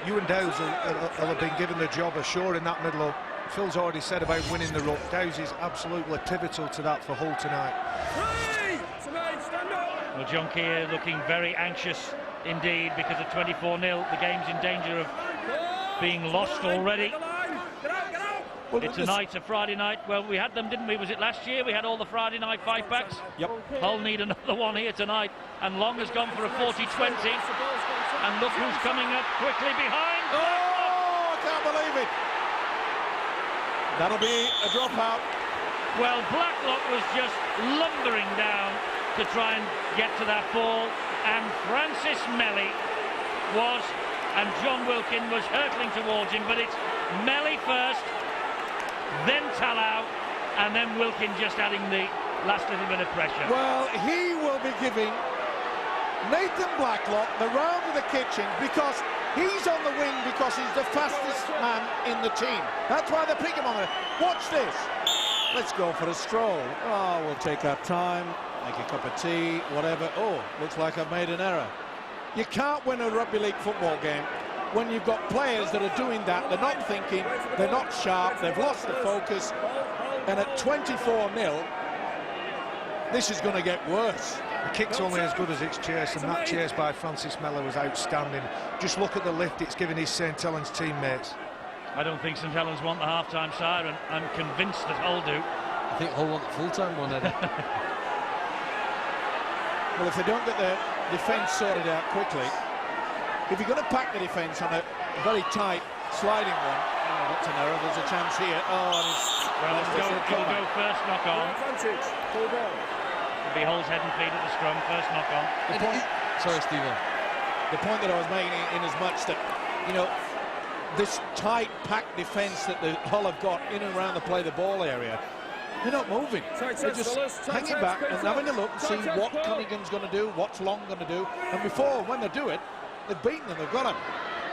Ewan Dowes will have been given the job ashore in that middle. Phil's already said about winning the ruck. Dowes is absolutely pivotal to that for Hull tonight. Well, John Keir looking very anxious indeed because of 24-0. The game's in danger of being lost already. Well, it's a night, a Friday night. Well, we had them, didn't we? Was it last year? We had all the Friday night 5-packs. Yep. Hull need another one here tonight. And Long has gone for a 40-20. And look who's coming up quickly behind. Oh, I can't believe it. That'll be a dropout. Well, Blacklock was just lumbering down to try and get to that ball. And Francis Melly was, and John Wilkin was hurtling towards him, but it's Melly first, then Talau, and then Wilkin just adding the last little bit of pressure. Well, he will be giving Nathan Blacklock the round of the kitchen because he's on the wing because he's the fastest man in the team. That's why they pick him on there. Watch this. Let's go for a stroll. Oh, we'll take our time, make a cup of tea, whatever. Oh, looks like I've made an error. You can't win a rugby league football game when you've got players that are doing that. They're not thinking, they're not sharp, they've lost the focus, and at 24-0 this is going to get worse. The kick's only as good as its chase, and that chase by Francis Mellor was outstanding. Just look at the lift it's given his St Helens teammates. I don't think St Helens want the half-time siren. I'm convinced that Hull do. I think Hull want the full-time one, Eddie. Well, if they don't get their defence sorted out quickly, if you're going to pack the defence on a very tight sliding one, oh, that's an error. There's a chance here. Oh, and it's Well, it'll go first knock on. Advantage. Pull down. It'll be Hull's head and feet at the scrum. First knock on. Sorry, Stephen. the point that I was making in as much that, you know, this tight packed defence that the Hull have got in and around the play the ball area, they're not moving. They're just hanging back and having a look and seeing what Cunningham's going to do, what's Long going to do. And before, when they do it, they've beaten them, they've got them.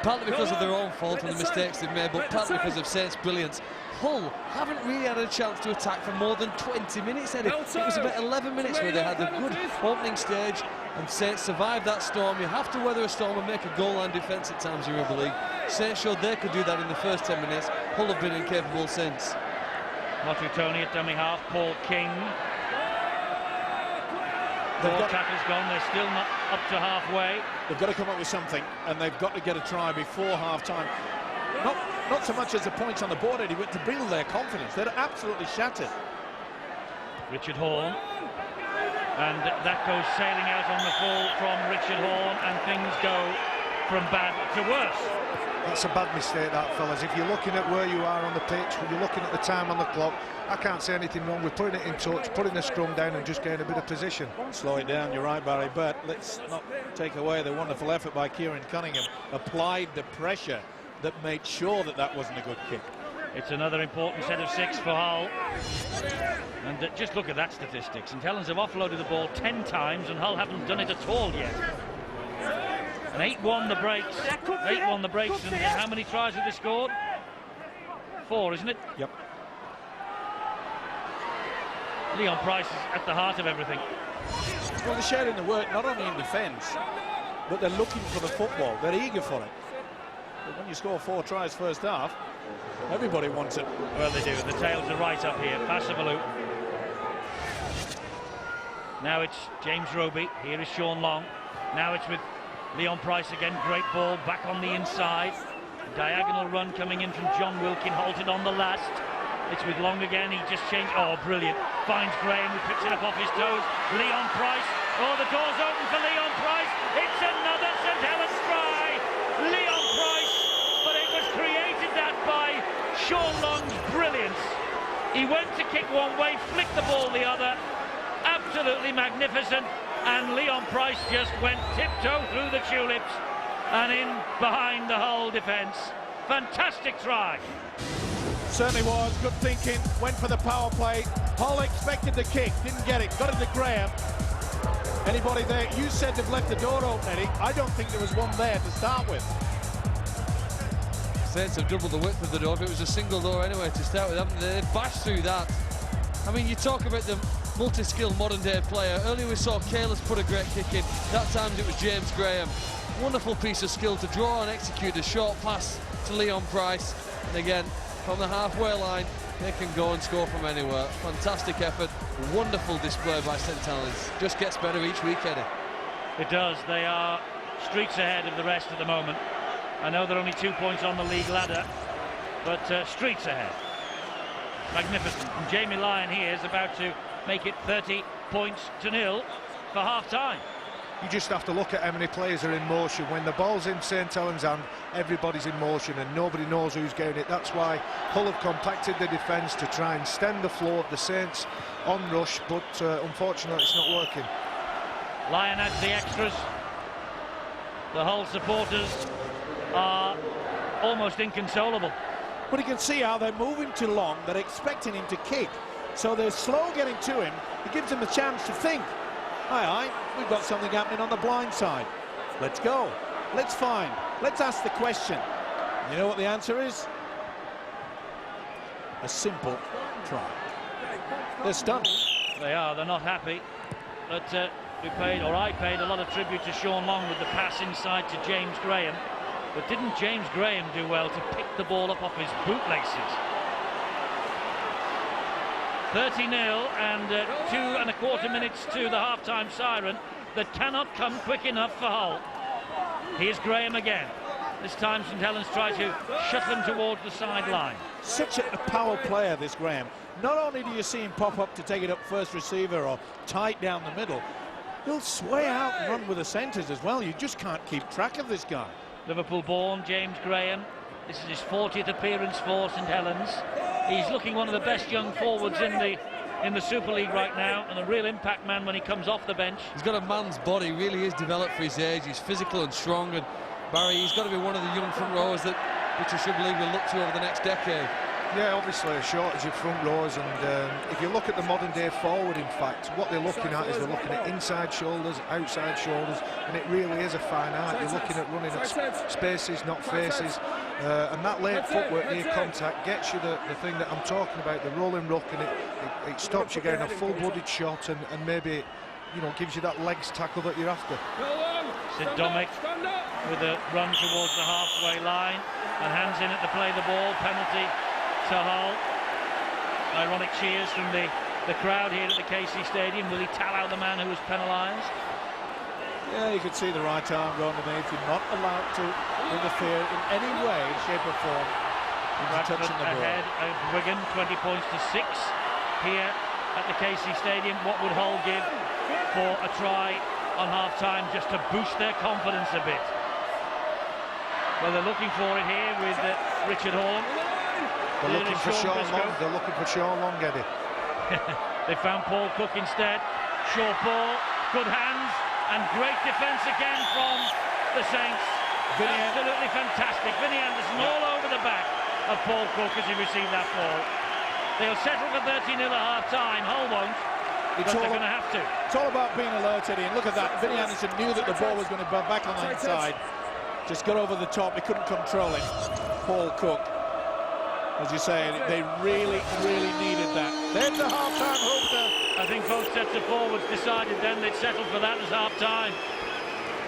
Partly because of their own fault and the mistakes they've made, but partly because of Saints' brilliance. Hull haven't really had a chance to attack for more than 20 minutes, Eddie. It was about 11 minutes where they had a good opening stage, and Saints survived that storm. You have to weather a storm and make a goal line defence at times in rugby league. Saints showed they could do that in the first 10 minutes. Hull have been incapable since. Motu Tony at dummy half, Paul King. Four tackles gone, they're still not up to halfway. They've got to come up with something, and they've got to get a try before half-time. Not so much as the points on the board, Eddie, but to build their confidence. They're absolutely shattered. Richard Horn. And that goes sailing out on the full from Richard Horn, and things go from bad to worse. That's a bad mistake, that, fellas. If you're looking at where you are on the pitch, when you're looking at the time on the clock, I can't say anything wrong with putting it in touch, putting the scrum down and just getting a bit of position. Slow it down, you're right, Barry, but let's not take away the wonderful effort by Kieran Cunningham. Applied the pressure that made sure that that wasn't a good kick. It's another important set of 6 for Hull. And just look at that statistics. St Helens have offloaded the ball 10 times and Hull haven't done it at all yet. And 8-1 the breaks. 8-1 the breaks, and how many tries have they scored? 4, isn't it? Yep. Leon Price is at the heart of everything. Well, they're sharing the work not only in defence, but they're looking for the football. They're eager for it. But when you score 4 tries first half, everybody wants it. Well, they do. The tails are right up here. Passavaloo. Now it's James Roby. Here is Sean Long. Now it's with Leon Price again. Great ball back on the inside. Diagonal run coming in from John Wilkin, halted on the last. It's with Long again. He just changed. Oh, brilliant. Finds Graham, who picks it up off his toes. Leon Price. Oh, the door's open for Leon Price. It's another St Helens try. Leon Price. But it was created that by Sean Long's brilliance. He went to kick one way, flicked the ball the other. Absolutely magnificent. And Leon Price just went tiptoe through the tulips and in behind the Hull defence. Fantastic try. Certainly was. Good thinking. Went for the power play. Hull expected the kick. Didn't get it. Got it to Graham. Anybody there? You said they've left the door open, Eddie. I don't think there was one there to start with. Saints have doubled the width of the door. If it was a single door anyway to start with, haven't they? They bashed through that. I mean, you talk about the multi-skilled modern-day player. Earlier we saw Kalis put a great kick in. That time it was James Graham. Wonderful piece of skill to draw and execute a short pass to Leon Price. And again, from the halfway line, they can go and score from anywhere. Fantastic effort. Wonderful display by St Helens. Just gets better each week, Eddie. It does. They are streets ahead of the rest at the moment. I know they're only 2 points on the league ladder, but streets ahead. Magnificent. And Jamie Lyon here is about to make it 30 points to 0 for half-time. You just have to look at how many players are in motion. When the ball's in St Helens' hand, everybody's in motion and nobody knows who's getting it. That's why Hull have compacted the defence to try and stem the flow of the Saints on rush, but unfortunately it's not working. Lyon adds the extras. The Hull supporters are almost inconsolable. But you can see how they're moving too long. They're expecting him to kick. So they're slow getting to him. It gives him a chance to think. Aye, we've got something happening on the blind side. Let's go. Let's find. Let's ask the question. You know what the answer is? A simple try. They're stunned. They are. They're not happy. But we paid, or I paid, a lot of tribute to Sean Long with the pass inside to James Graham. But didn't James Graham do well to pick the ball up off his bootlaces? 30-0 and 2¼ minutes to the half-time siren that cannot come quick enough for Hull. Here's Graham again. This time St Helens try to shut them towards the sideline. Such a power player, this Graham. Not only do you see him pop up to take it up first receiver or tight down the middle, he'll sway out and run with the centres as well. You just can't keep track of this guy. Liverpool-born James Graham. This is his 40th appearance for St Helens. He's looking one of the best young forwards in the Super League right now, and a real impact man when he comes off the bench. He's got a man's body, really is developed for his age. He's physical and strong, and Barry, he's got to be one of the young front rowers that British Super League will look to over the next decade. Yeah, obviously a shortage of front rows, and if you look at the modern day forward, in fact, what they're looking at is they're looking at inside shoulders, outside shoulders, and it really is a fine art. You're looking at running at spaces, not faces, and that late footwork near contact gets you the thing that I'm talking about, the rolling ruck, and it stops you getting a full-blooded shot, and maybe, you know, gives you that legs tackle that you're after. Sid Domick with a run towards the halfway line, and hands in at the play the ball, penalty to Hull. Ironic cheers from the crowd here at the KC Stadium. Will he tell out the man who was penalised? Yeah, you could see the right arm go underneath. You're not allowed to interfere in any way, shape or form into touching the ball. Ahead of Wigan, 20 points to 6 here at the KC Stadium. What would Hull give for a try on half-time just to boost their confidence a bit? Well, they're looking for it here with Richard Horne. They're looking for Sean Long. They're looking for Sean Long, Eddie. They found Paul Cook instead. Short ball, good hands, and great defence again from the Saints. Absolutely fantastic. Vinnie Anderson all over the back of Paul Cook as he received that ball. They'll settle for 13-0 at half-time. Hull won't, but they're going to have to. It's all about being alert, Eddie, and look at that. Vinnie Anderson knew that the ball was going to bounce back on the inside. Just got over the top. He couldn't control it. Paul Cook. As you say, they really, really needed that. Then the half-time hook. I think both sets of forwards decided then they'd settled for that as half-time.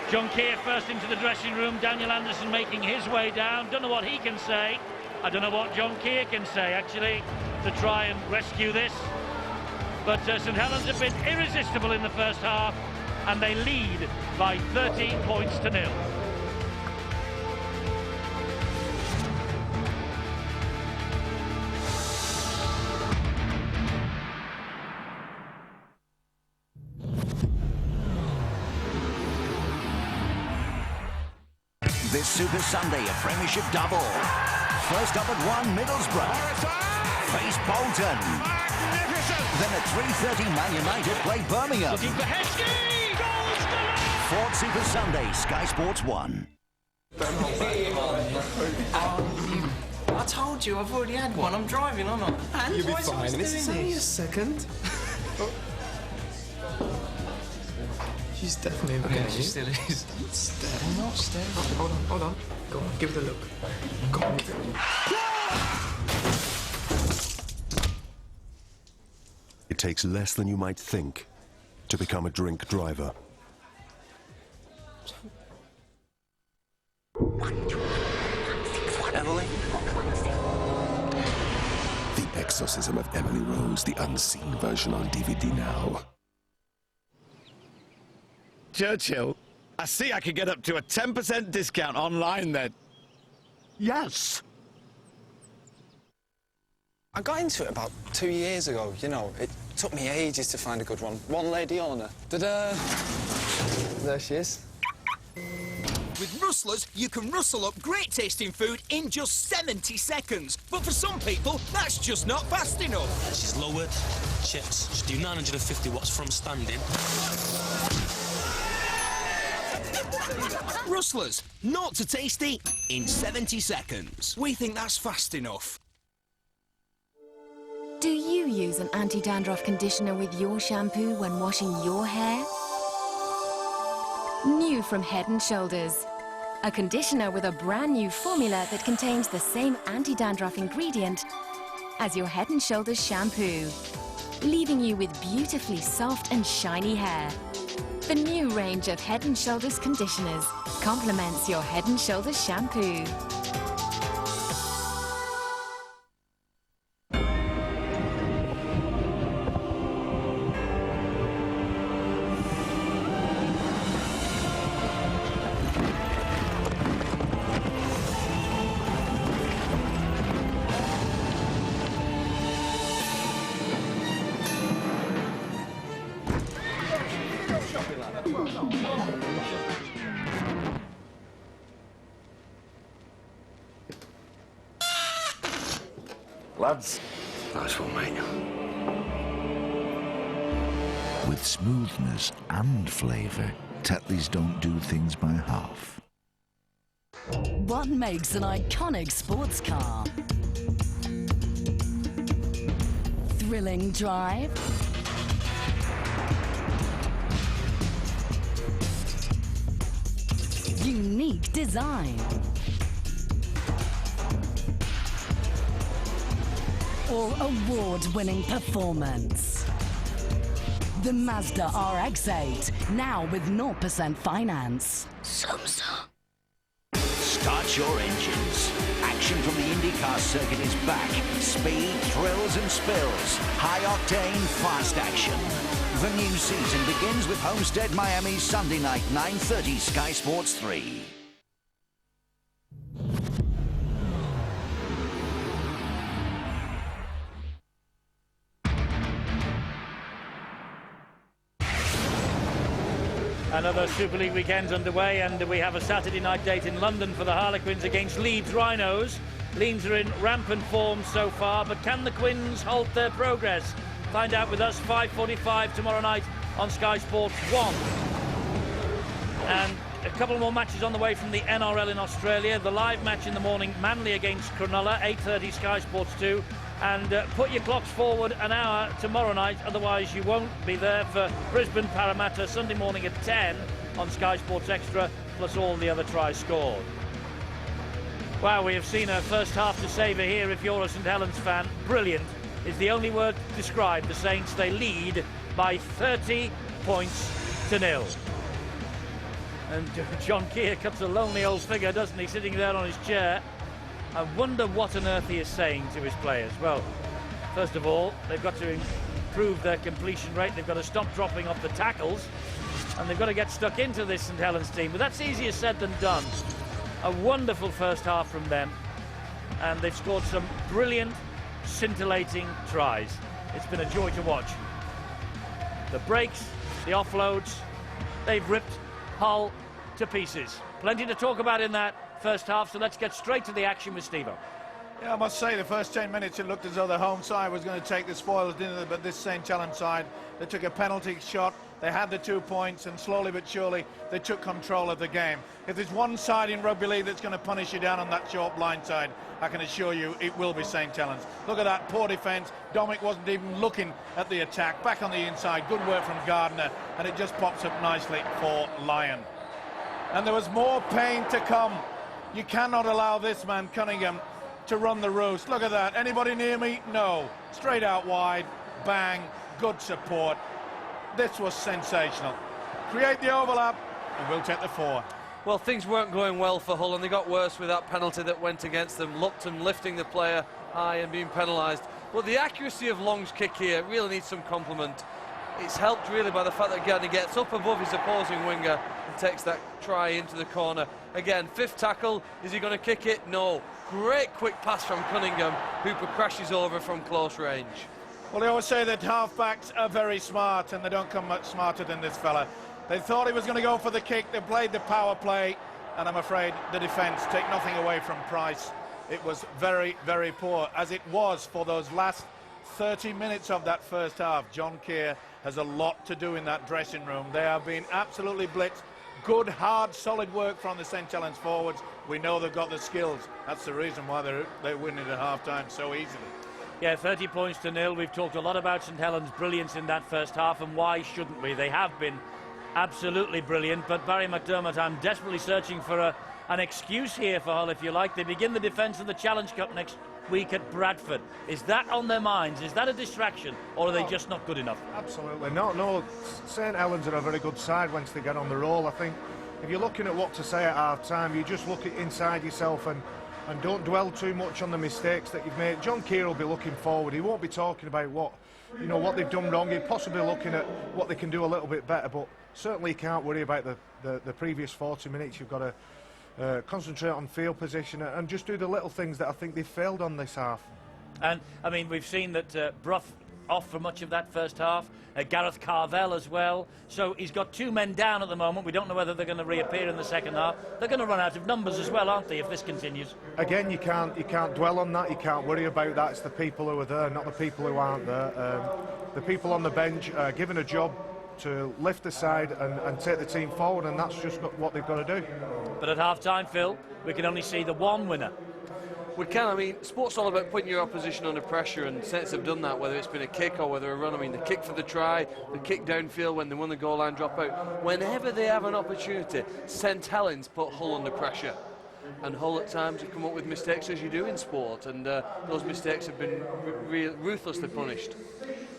John Keir first into the dressing room. Daniel Anderson making his way down. Don't know what he can say. I don't know what John Keir can say, actually, to try and rescue this. But St Helens have been irresistible in the first half, and they lead by 30 points to 0. This Super Sunday, a Premiership double. First up at 1, Middlesbrough. Face Bolton. Then at 3:30, Man United play Birmingham. Looking for Heskey! Goals! Fourth Super Sunday, Sky Sports 1. I told you, I've already had one. I'm driving, aren't I? And you'll be why fine. is This is only a second. She's definitely looking at you. She still is. Stare. I'm not staring. Hold on. Go on, give it a look. Go on, give it a look. It takes less than you might think to become a drink driver. Emily? The Exorcism of Emily Rose, the unseen version on DVD now. Churchill, I see I could get up to a 10% discount online then. Yes! I got into it about 2 years ago, you know. It took me ages to find a good one. One lady owner. Ta-da! There she is. With Rustlers, you can rustle up great-tasting food in just 70 seconds. But for some people, that's just not fast enough. She's lowered. Chips. Just do 950 watts from standing. Rustlers, not to tasty in 70 seconds. We think that's fast enough. Do you use an anti-dandruff conditioner with your shampoo when washing your hair? New from Head & Shoulders. A conditioner with a brand new formula that contains the same anti-dandruff ingredient as your Head & Shoulders shampoo, leaving you with beautifully soft and shiny hair. The new range of Head & Shoulders conditioners complements your Head & Shoulders shampoo. Lads. Nice one, mate. With smoothness and flavour, Tetleys don't do things by half. What makes an iconic sports car? Thrilling drive? Unique design? Or award-winning performance? The Mazda RX-8, now with 0% finance. Start your engines. Action from the IndyCar circuit is back. Speed, thrills and spills. High-octane, fast action. The new season begins with Homestead Miami Sunday night, 9:30, Sky Sports 3. Another Super League weekend's underway, and we have a Saturday night date in London for the Harlequins against Leeds Rhinos. Leeds are in rampant form so far, but can the Quins halt their progress? Find out with us, 5:45 tomorrow night on Sky Sports 1. And a couple more matches on the way from the NRL in Australia. The live match in the morning, Manly against Cronulla, 8:30 Sky Sports 2. And put your clocks forward an hour tomorrow night, otherwise you won't be there for Brisbane Parramatta Sunday morning at 10 on Sky Sports Extra, plus all the other tries scored. Wow, we have seen a first half to savour here if you're a St Helens fan. Brilliant is the only word to describe the Saints. They lead by 30 points to 0. And John Keir cuts a lonely old figure, doesn't he, sitting there on his chair. I wonder what on earth he is saying to his players. Well, first of all, they've got to improve their completion rate. They've got to stop dropping off the tackles. And they've got to get stuck into this St Helens team. But that's easier said than done. A wonderful first half from them. And they've scored some brilliant, scintillating tries. It's been a joy to watch. The breaks, the offloads, they've ripped Hull to pieces. Plenty to talk about in that first half, so let's get straight to the action with Steve-O. Yeah, I must say, the first 10 minutes it looked as though the home side was going to take the spoils, didn't it? But this St Helens side, they took a penalty shot, they had the 2 points, and slowly but surely they took control of the game. If there's one side in rugby league that's going to punish you down on that short blind side, I can assure you it will be St Helens. Look at that poor defence. Dominic wasn't even looking at the attack. Back on the inside, good work from Gardner, and it just pops up nicely for Lyon. And there was more pain to come. You cannot allow this man, Cunningham, to run the roost. Look at that. Anybody near me? No. Straight out wide. Bang. Good support. This was sensational. Create the overlap, and we'll take the 4. Well, things weren't going well for Hull, and they got worse with that penalty that went against them. Lupton lifting the player high and being penalised. But the accuracy of Long's kick here really needs some compliment. It's helped really by the fact that Gardner gets up above his opposing winger and takes that try into the corner. Again, 5th tackle. Is he going to kick it? No. Great quick pass from Cunningham. Hooper crashes over from close range. Well, they always say that half-backs are very smart, and they don't come much smarter than this fella. They thought he was going to go for the kick. They played the power play, and I'm afraid the defence take nothing away from Price. It was very, very poor, as it was for those last 30 minutes of that first half. John Keir has a lot to do in that dressing room. They have been absolutely blitzed. Good, hard, solid work from the St Helens forwards. We know they've got the skills. That's the reason why they're winning at half-time so easily. Yeah, 30 points to 0. We've talked a lot about St Helens' brilliance in that first half, and why shouldn't we? They have been absolutely brilliant, but Barry McDermott, I'm desperately searching for an excuse here for Hull, if you like. They begin the defence of the Challenge Cup next week at Bradford. Is that on their minds? Is that a distraction, or are they just not good enough? Absolutely not. No, St Helens are a very good side once they get on the roll. I think if you're looking at what to say at half-time, you just look at inside yourself and don't dwell too much on the mistakes that you've made. John Keir will be looking forward. He won't be talking about what they've done wrong. He'll possibly looking at what they can do a little bit better, but certainly you can't worry about the previous 40 minutes. You've got to concentrate on field position and just do the little things that I think they've failed on this half. And I mean, we've seen that Brough off for much of that first half. Gareth Carvell as well. So he's got 2 men down at the moment. We don't know whether they're going to reappear in the second half. They're going to run out of numbers as well, aren't they, if this continues? Again, you can't dwell on that. You can't worry about that. It's the people who are there, not the people who aren't there. The people on the bench are given a job to lift the side and take the team forward, and that's just what they've got to do. But at half-time, Phil, we can only see the one winner. We can. I mean, sport's all about putting your opposition under pressure, and Saints have done that, whether it's been a kick or whether a run. I mean, the kick for the try, the kick downfield when they won the goal line dropout. Whenever they have an opportunity, St Helens put Hull under pressure. And Hull at times have come up with mistakes, as you do in sport, and those mistakes have been ruthlessly punished.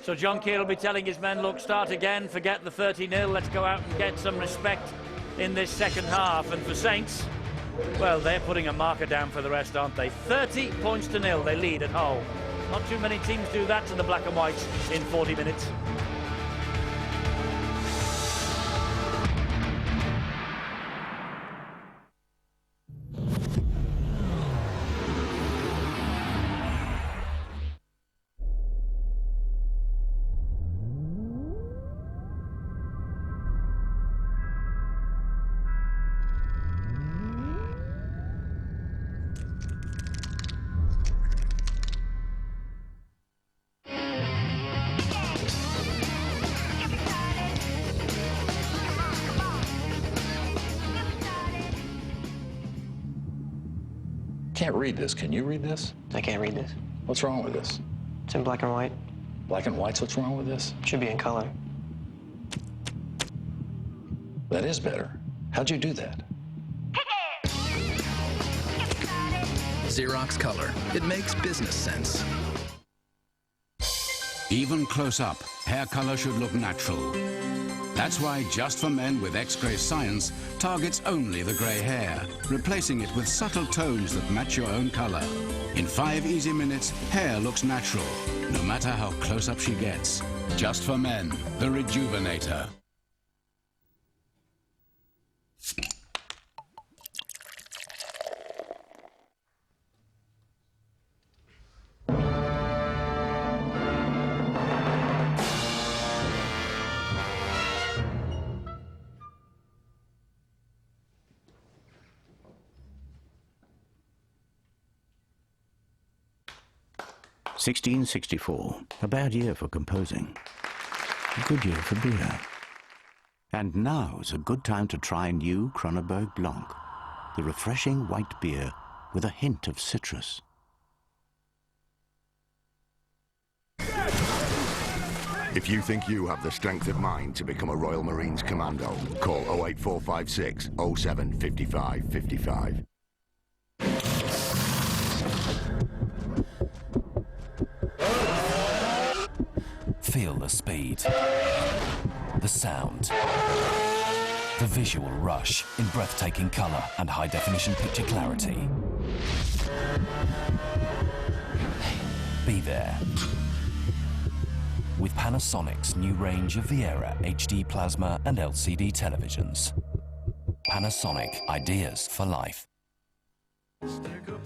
So John Keel will be telling his men, look, start again, forget the 30-0, let's go out and get some respect in this second half. And for Saints, well, they're putting a marker down for the rest, aren't they? 30 points to 0, they lead at Hull. Not too many teams do that to the black and whites in 40 minutes. Can't read this. Can you read this? I can't read this. What's wrong with this? It's in black and white. Black and white's what's wrong with this? Should be in color. That is better. How'd you do that? Xerox Color. It makes business sense. Even close up, hair color should look natural. That's why Just for Men with X-Gray Science targets only the grey hair, replacing it with subtle tones that match your own color. In 5 easy minutes, hair looks natural, no matter how close up she gets. Just for Men, the Rejuvenator. (1664), a bad year for composing, a good year for beer. And now's a good time to try new Kronenberg Blanc, the refreshing white beer with a hint of citrus. If you think you have the strength of mind to become a Royal Marines Commando, call 08456 0755 55. Feel the speed, the sound, the visual rush in breathtaking color and high-definition picture clarity. Be there with Panasonic's new range of Viera HD plasma and LCD televisions. Panasonic, ideas for life.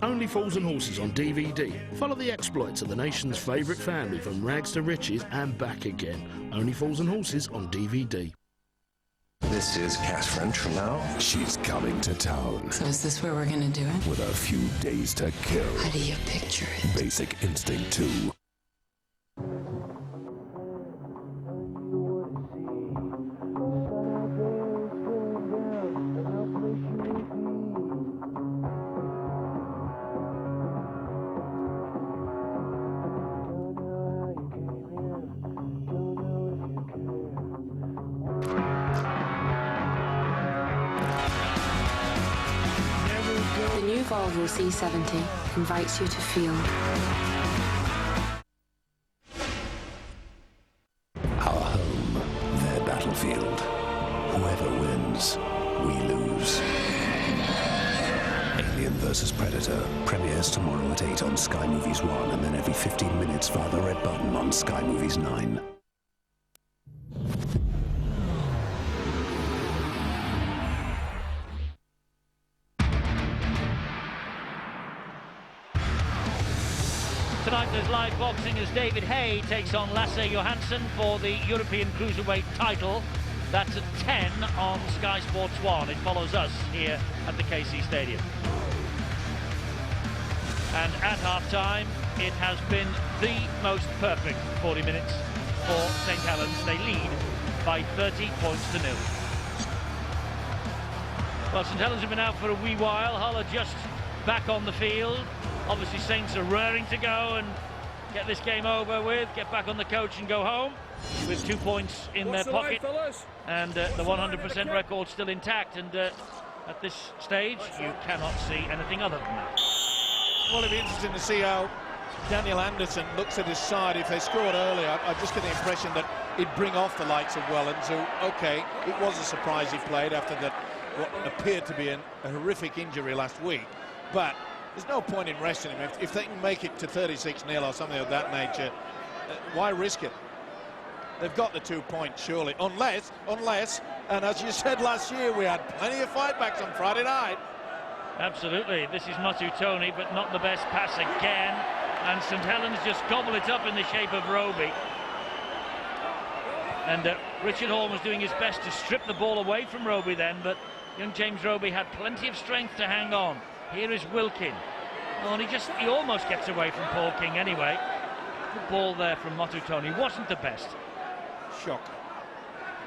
Only Fools and Horses on DVD. Follow the exploits of the nation's favourite family from rags to riches and back again. Only Fools and Horses on DVD. This is Cass French from now. She's coming to town. So is this where we're gonna do it? With a few days to kill. How do you picture it? Basic Instinct 2. Volvo C70 invites you to feel. Our home, their battlefield. Whoever wins, we lose. Alien vs. Predator premieres tomorrow at 8 on Sky Movies 1 and then every 15 minutes via the red button on Sky Movies 9. Tonight there's live boxing as David Hay takes on Lasse Johansson for the European Cruiserweight title. That's at 10 on Sky Sports 1. It follows us here at the KC Stadium. And at half-time, it has been the most perfect 40 minutes for St Helens. They lead by 30 points to 0. Well, St Helens have been out for a wee while. Hull are just back on the field. Obviously, Saints are raring to go and get this game over with, get back on the coach and go home with 2 points in their pocket. And the 100% record still intact. And at this stage, you cannot see anything other than that. Well, it'll be interesting to see how Daniel Anderson looks at his side. If they scored early, I just get the impression that he'd bring off the likes of Wellens, who, OK, it was a surprise he played after that what appeared to be a horrific injury last week. But there's no point in resting him. If they can make it to 36-0 or something of that nature, why risk it? They've got the 2 points, surely. Unless, and as you said last year, we had plenty of fightbacks on Friday night. Absolutely. This is Matutoni, but not the best pass again. And St Helens just gobble it up in the shape of Roby. And Richard Horn was doing his best to strip the ball away from Roby then, but young James Roby had plenty of strength to hang on. Here is Wilkin. Oh, and he almost gets away from Paul King anyway. The ball there from Matutoni wasn't the best. Shock.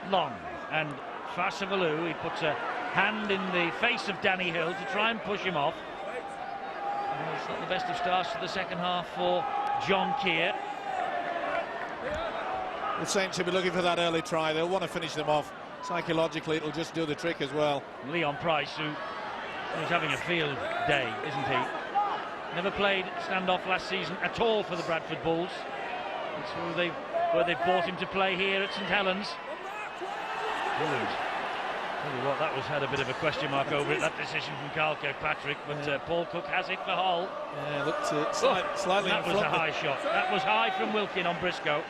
Long. And Fasavalu, he puts a hand in the face of Danny Hill to try and push him off. Well, it's not the best of starts to the second half for John Keir. The Saints will be looking for that early try. They'll want to finish them off. Psychologically, it'll just do the trick as well. Leon Price, who is having a field day, isn't he? Never played standoff last season at all for the Bradford Bulls. It's where they've brought him to play here at St Helens. Brilliant. Tell you what, that had a bit of a question mark over it, that decision from Carl Kirkpatrick, but Paul Cook has it for Hull. Yeah, looked slightly that in was front. A high shot. That was high from Wilkin on Briscoe.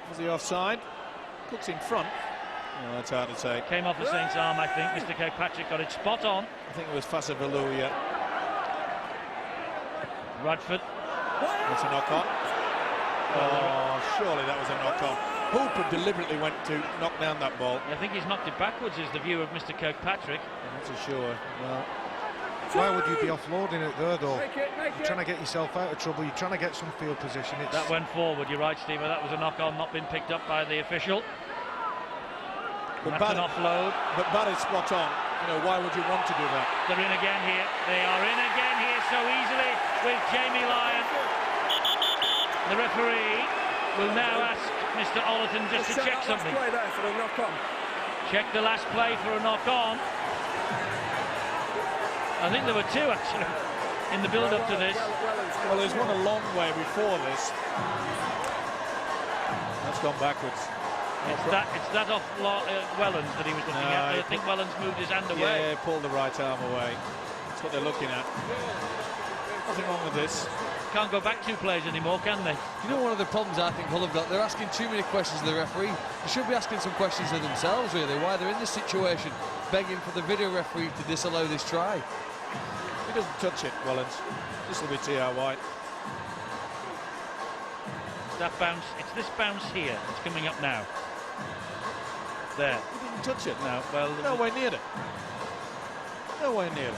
Was he offside? Cook's in front. Oh, that's hard to say. Came off the Saints' arm, I think. Mr. Kirkpatrick got it spot on. I think it was Fasavalu, yeah. Radford. That's a knock-on. Oh, surely that was a knock-on. Hooper deliberately went to knock down that ball. I think he's knocked it backwards, is the view of Mr. Kirkpatrick. That's a sure. Well, why would you be offloading it there, though? You're trying to get yourself out of trouble. You're trying to get some field position. That went forward. You're right, Steve. That was a knock-on, not been picked up by the official. But that's an offload. But Barry's spot on. You know, why would you want to do that? They're in again here. They are in again here so easily with Jamie Lyon. The referee will now ask Mr. Ollerton just to check something. Play there for a knock-on. Check the last play for a knock-on. I think there were two actually in the build-up to this. Well, there's one a long way before this. That's gone backwards. It's that off Wellens that he was looking at. I think Wellens moved his hand away. Yeah, pulled the right arm away. That's what they're looking at. Nothing wrong with this. Can't go back 2 plays anymore, can they? You know, one of the problems I think Hull have got, they're asking too many questions of the referee. They should be asking some questions of themselves, really, why they're in this situation, begging for the video referee to disallow this try. He doesn't touch it, Wellens. This will be T.R. White. That bounce, it's this bounce here that's coming up now. There. He didn't touch it. No, well... Nowhere near it. Nowhere near it.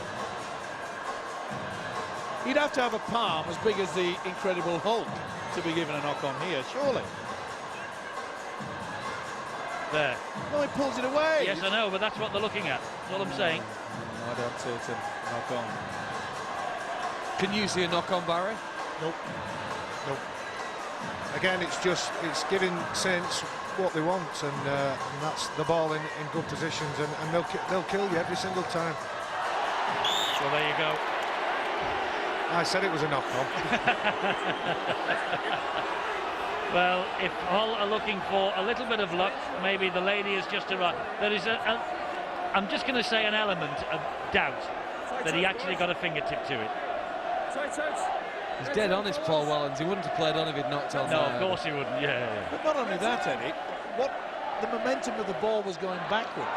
He'd have to have a palm as big as the Incredible Hulk to be given a knock-on here, surely. There. No, he pulls it away. Yes, I know, but that's what they're looking at. That's all I'm saying. No, I don't see it's a knock-on. Can you see a knock-on, Barry? Nope. Nope. Again, it's giving Saints what they want, and that's the ball in good positions, and they'll kill you every single time. So there you go. I said it was a knock-on. Well, if Hull are looking for a little bit of luck, maybe the lady has just arrived. There is I'm just going to say an element of doubt that he actually got a fingertip to it. He's dead honest, Paul Wellens. He wouldn't have played on if he'd knocked on. No, of course he wouldn't. Yeah. But not only that, Eddie. The momentum of the ball was going backwards.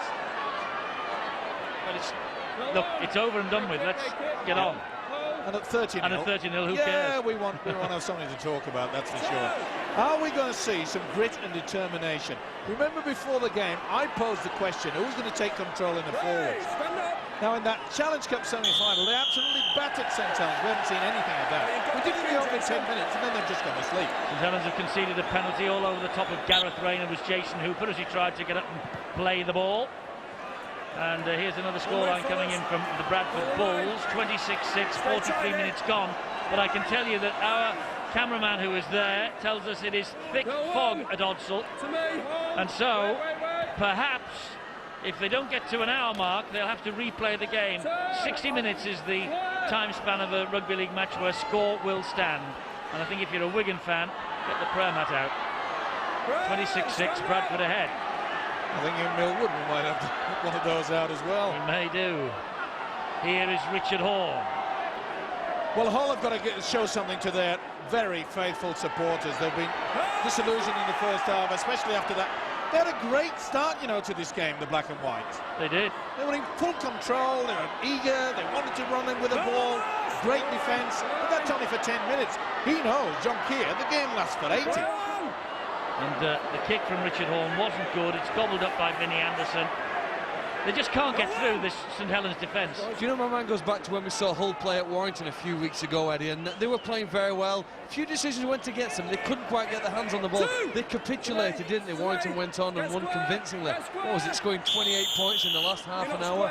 But look, it's over and done with. Let's get on. And at 30-0. And at 30-0, who cares? Yeah, we want to have something to talk about, that's for sure. Are we going to see some grit and determination? Remember before the game, I posed the question, who's going to take control in the forwards? Now, in that Challenge Cup semi-final, they absolutely battered St Helens. We haven't seen anything of that. We did in the opening 10 minutes, and then they've just gone to sleep. St Helens have conceded a penalty all over the top of Gareth Rain. It was Jason Hooper as he tried to get up and play the ball. And here's another scoreline coming in from the Bradford Bulls. 26-6, 43 minutes gone. But I can tell you that our cameraman who is there tells us it is thick fog at Odsal. And so, perhaps, if they don't get to an hour mark, they'll have to replay the game. 60 minutes is the time span of a rugby league match where score will stand. And I think if you're a Wigan fan, get the prayer mat out. 26-6, Bradford ahead. I think in Millwood we might have to put one of those out as well. We may do. Here is Richard Horn. Well, Hull have got to show something to their very faithful supporters. They've been disillusioned in the first half, especially after that. They had a great start, you know, to this game, the black and whites. They did. They were in full control, they were eager, they wanted to run in with the ball, great defence, but that's only for 10 minutes. He knows, John Keir, the game lasts for 80. And the kick from Richard Horn wasn't good. It's gobbled up by Vinnie Anderson. They just can't get through this St Helens defence. Do you know, my man goes back to when we saw Hull play at Warrington a few weeks ago, Eddie, and they were playing very well. A few decisions went against them. They couldn't quite get their hands on the ball. They capitulated, didn't they? Warrington went on and won convincingly. What was it, scoring 28 points in the last half an hour?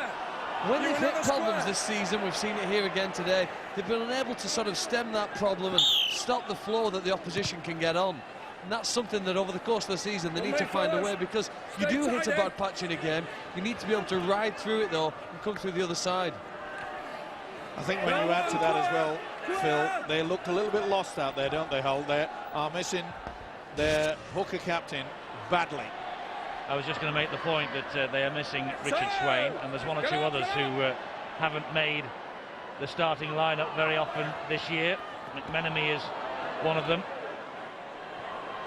When they've hit problems this season, we've seen it here again today, they've been unable to sort of stem that problem and stop the flow that the opposition can get on. And that's something that over the course of the season they need to find a way, because you do hit a bad patch in a game, you need to be able to ride through it though and come through the other side. I think when you add to that as well, Phil, they looked a little bit lost out there, don't they, Hull? They are missing their hooker captain badly. I was just going to make the point that they are missing Richard Swain, and there's one or two others who haven't made the starting lineup very often this year. McMenemy is one of them.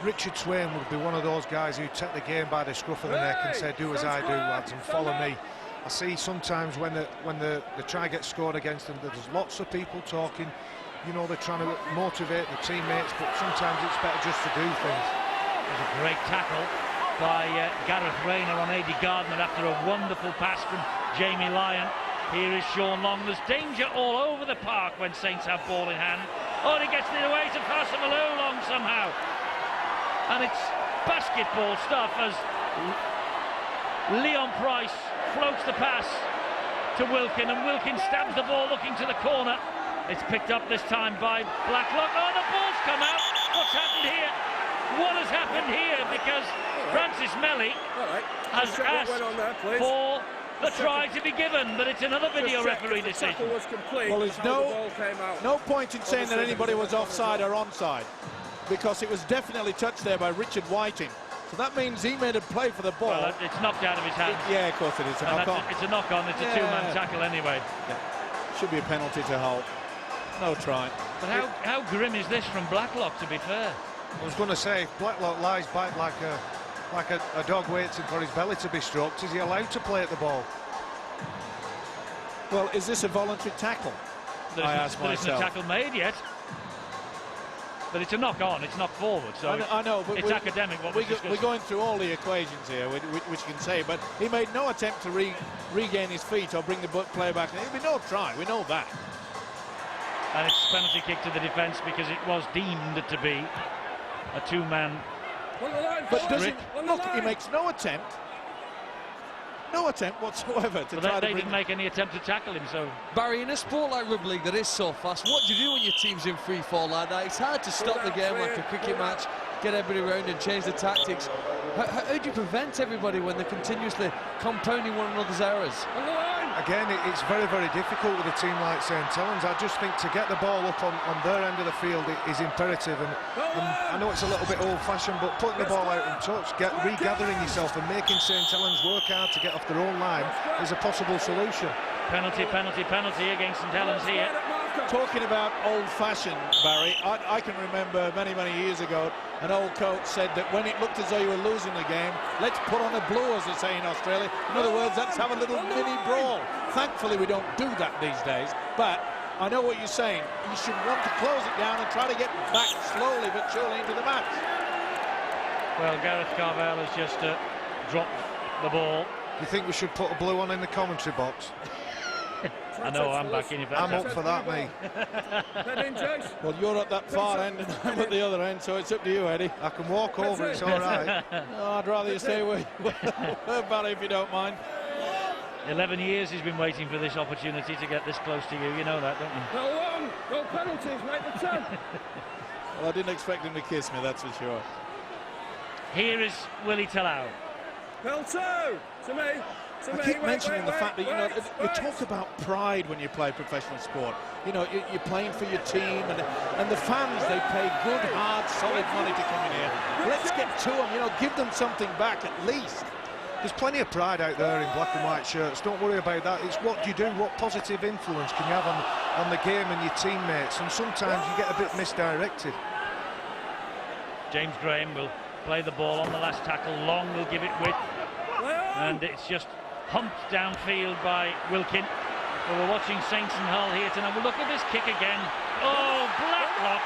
Richard Swain would be one of those guys who take the game by the scruff of the neck and say, do as I do, lads, and follow me. I see sometimes when the try gets scored against them, there's lots of people talking, you know, they're trying to motivate the teammates, but sometimes it's better just to do things. There's a great tackle by Gareth Rayner on Adi Gardner after a wonderful pass from Jamie Lyon. Here is Sean Long. There's danger all over the park when Saints have ball in hand. Oh, and he gets it away to Fasamalou Long somehow. And it's basketball stuff as Leon Price floats the pass to Wilkin, and Wilkin stabs the ball looking to the corner. It's picked up this time by Blacklock. Oh, the ball's come out. What's happened here? What has happened here? Because Francis Melly has asked for the try to be given, but it's another video referee decision. Well, there's no point in saying that anybody was offside or onside, because it was definitely touched there by Richard Whiting. So that means he made a play for the ball. Well, it's knocked out of his hands. Yeah, of course it is. It's a knock-on. It's a two-man tackle anyway. Yeah. Should be a penalty to Hull. No try. But how grim is this from Blacklock, to be fair? I was going to say, if Blacklock lies back like a dog waiting for his belly to be stroked, is he allowed to play at the ball? Well, is this a voluntary tackle? I ask myself. There isn't a tackle made yet. But it's a knock-on, it's knock forward, so I know, but it's academic what we're going through all the equations here, which you can say, but he made no attempt to regain his feet or bring the player back. There'll be no try, we know that. And it's a penalty kick to the defence because it was deemed to be a two-man. But doesn't look? He makes no attempt whatsoever to try to they didn't make any attempt to tackle him. So Barry, in a sport like rugby league that is so fast, what do you do when your team's in free fall like that? It's hard to stop the game like a cricket match, get everybody around and change the tactics. How do you prevent everybody when they're continuously compounding one another's errors? Again, it's very, very difficult with a team like St Helens. I just think to get the ball up on their end of the field is imperative. And I know it's a little bit old-fashioned, but putting the ball out in touch, regathering yourself and making St Helens work hard to get off their own line is a possible solution. Penalty against St Helens here. Talking about old-fashioned, Barry, I can remember many, many years ago, an old coach said that when it looked as though you were losing the game, let's put on a blue, as they say in Australia. In other words, let's have a little mini brawl. Thankfully, we don't do that these days, but I know what you're saying. You should want to close it down and try to get back slowly but surely into the match. Well, Gareth Carvel has just dropped the ball. You think we should put a blue one in the commentary box? I know, I'm back in. I'm up for that, me. Well, you're at that far end and I'm at the other end, so it's up to you, Eddie. I can walk over, it's all right. No, I'd rather you stay away, Barry, if you don't mind. 11 years he's been waiting for this opportunity to get this close to you. You know that, don't you? No penalties, make the 10. Well, I didn't expect him to kiss me, that's for sure. Here is Willie Talao. Bell 2 to me. I keep mentioning the fact that, you know, you talk about pride when you play professional sport. You know, you're playing for your team, and the fans, they pay good, hard, solid money to come in here. Let's get to them, you know, give them something back at least. There's plenty of pride out there in black and white shirts. Don't worry about that. It's what you do, what positive influence can you have on the game and your teammates, and sometimes you get a bit misdirected. James Graham will play the ball on the last tackle. Long will give it width, and it's just humped downfield by Wilkin. But we're watching Saints and Hull here tonight. We'll look at this kick again. Oh, Blacklock!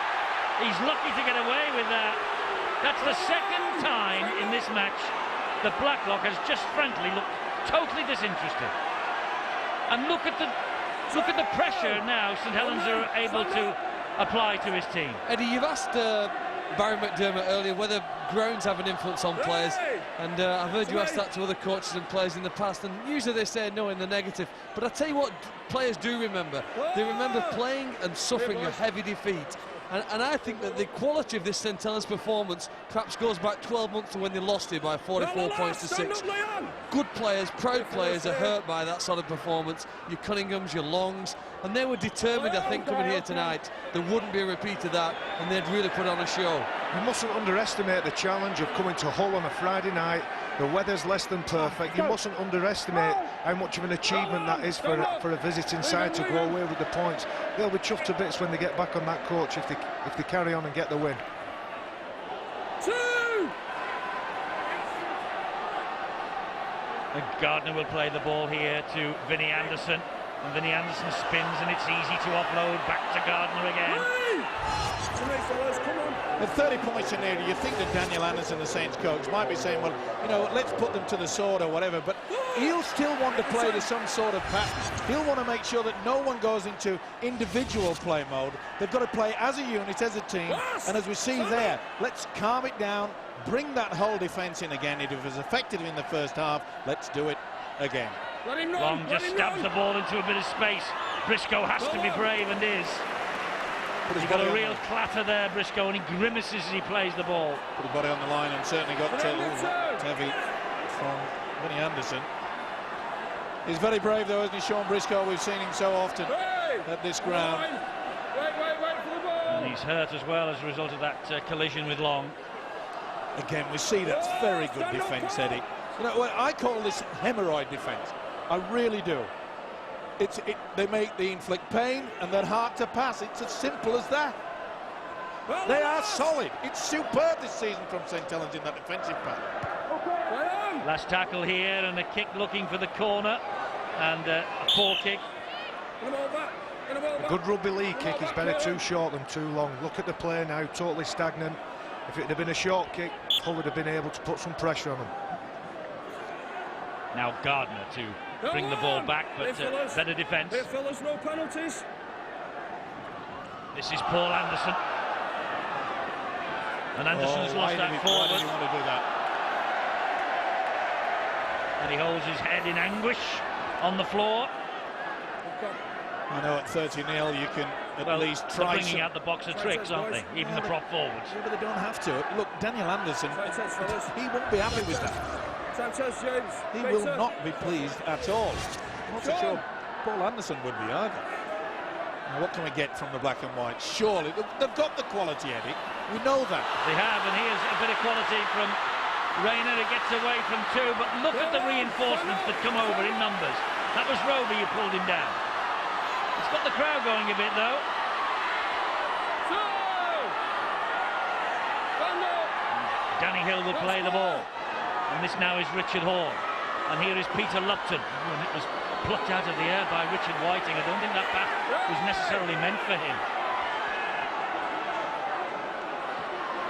He's lucky to get away with that. That's the second time in this match that Blacklock has just frankly looked totally disinterested. And look at the pressure now St Helens are able to apply to his team. Eddie, you've asked Barry McDermott earlier whether grounds have an influence on players, and I've heard you ask that to other coaches and players in the past, and usually they say no in the negative. But I tell you what, players do remember. They remember playing and suffering a heavy defeat. And I think that the quality of this St Helens performance perhaps goes back 12 months to when they lost it by 44 points to 6. Good players, proud players are hurt by that sort of performance. Your Cunninghams, your Longs, and they were determined, I think, coming here tonight. There wouldn't be a repeat of that, and they'd really put on a show. You mustn't underestimate the challenge of coming to Hull on a Friday night. The weather's less than perfect. You mustn't underestimate how much of an achievement that is for a visiting side to go away with the points. They'll be chuffed to bits when they get back on that coach if they carry on and get the win. 2! And Gardner will play the ball here to Vinnie Anderson. And Vinnie Anderson spins, and it's easy to offload back to Gardner again. At 30 points in there, you think that Daniel Anderson, the Saints coach, might be saying, well, you know, let's put them to the sword or whatever, but he'll still want to play to some sort of pattern. He'll want to make sure that no one goes into individual play mode. They've got to play as a unit, as a team, and as we see there, let's calm it down, bring that whole defence in again. It was effective in the first half. Let's do it again. Long just stabs the ball into a bit of space. Briscoe has to be brave, and is. He's got a real clatter there, Briscoe, and he grimaces as he plays the ball. Put his body on the line and certainly got heavy from Vinnie Anderson. He's very brave though, isn't he, Sean Briscoe? We've seen him so often at this ground. And he's hurt as well as a result of that collision with Long. Again, we see that's very good defence, Eddie. You know, I call this hemorrhoid defence. I really do. They inflict pain and they're hard to pass. It's as simple as that. They are solid. It's superb this season from St Helens in that defensive pattern. Last tackle here, and a kick looking for the corner, and a poor kick. A good rugby league kick is better too short than too long. Look at the play now, totally stagnant. If it had been a short kick, Hull would have been able to put some pressure on them. Now Gardner to bring the ball back, but better defence. No penalties. This is Paul Anderson. And Anderson's lost that forward. Why did he want to do that? And he holds his head in anguish on the floor. I know at 30-0 you can at least try. They're bringing out the box of tricks, aren't they? Even the prop forwards. Yeah, but they don't have to. Look, Daniel Anderson, he won't be happy with that. He will not be pleased at all. I'm not so sure Paul Anderson would be either. Now, what can we get from the black and white? Surely, they've got the quality, Eddie. We know that. They have, and here's a bit of quality from Rayner. It gets away from 2, but look at the reinforcements that come over in numbers. That was Roby who pulled him down. It's got the crowd going a bit, though. Danny Hill will play the ball. And this now is Richard Hall. And here is Peter Lupton. And it was plucked out of the air by Richard Whiting. I don't think that pass was necessarily meant for him.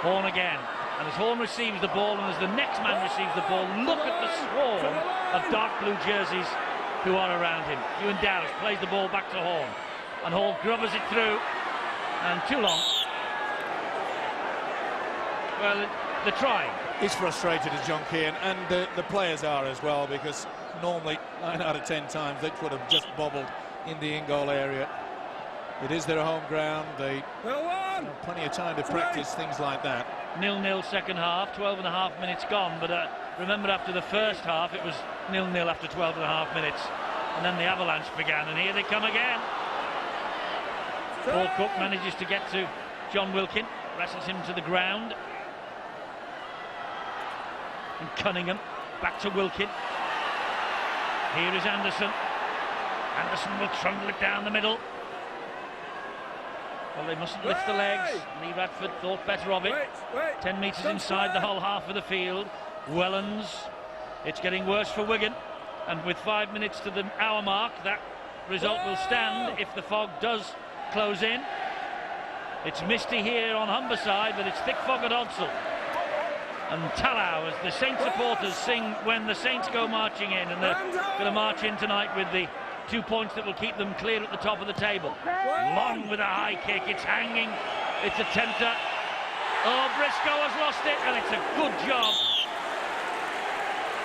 Horn again. And as Horn receives the ball and as the next man receives the ball, look at the swarm of dark blue jerseys who are around him. Ewan Dowse plays the ball back to Horn. And Horn grubbers it through. And too long. Well, they're trying. He's frustrated as John Keane, and the players are as well, because normally 9 out of 10 times they would have just bobbled in the in-goal area. It is their home ground. They have plenty of time to practice things like that. 0-0 second half, 12.5 minutes gone, but remember after the first half it was 0-0 after 12.5 minutes, and then the avalanche began, and here they come again. Paul Cook manages to get to John Wilkin, wrestles him to the ground. And Cunningham back to Wilkin. Here is Anderson. Anderson will trundle it down the middle. Well, they mustn't lift the legs. Lee Radford thought better of it. 10 metres inside the whole half of the field. Wellens. It's getting worse for Wigan. And with 5 minutes to the hour mark, that result will stand if the fog does close in. It's misty here on Humberside, but it's thick fog at Odsal. And Tallow, as the Saints supporters sing when the Saints go marching in, and they're going to march in tonight with the 2 points that will keep them clear at the top of the table. Long with a high kick, it's hanging, it's a tempter. Oh, Briscoe has lost it, and it's a good job.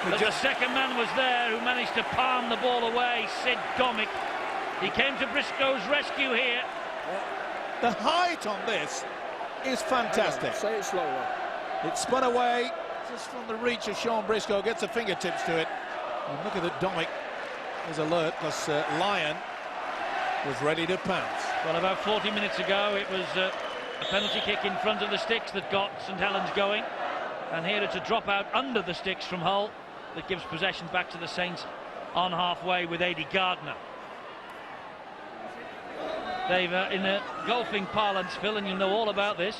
But the second man was there who managed to palm the ball away, Sid Domick. He came to Briscoe's rescue here. The height on this is fantastic. Say it slowly. It spun away just from the reach of Sean Briscoe, gets the fingertips to it. And look at it, Domick is alert because Lyon was ready to pounce. Well, about 40 minutes ago it was a penalty kick in front of the sticks that got St Helens going, and here it's a drop out under the sticks from Hull that gives possession back to the Saints on halfway with Adi Gardner. They've in a golfing parlance, Phil, and you know all about this,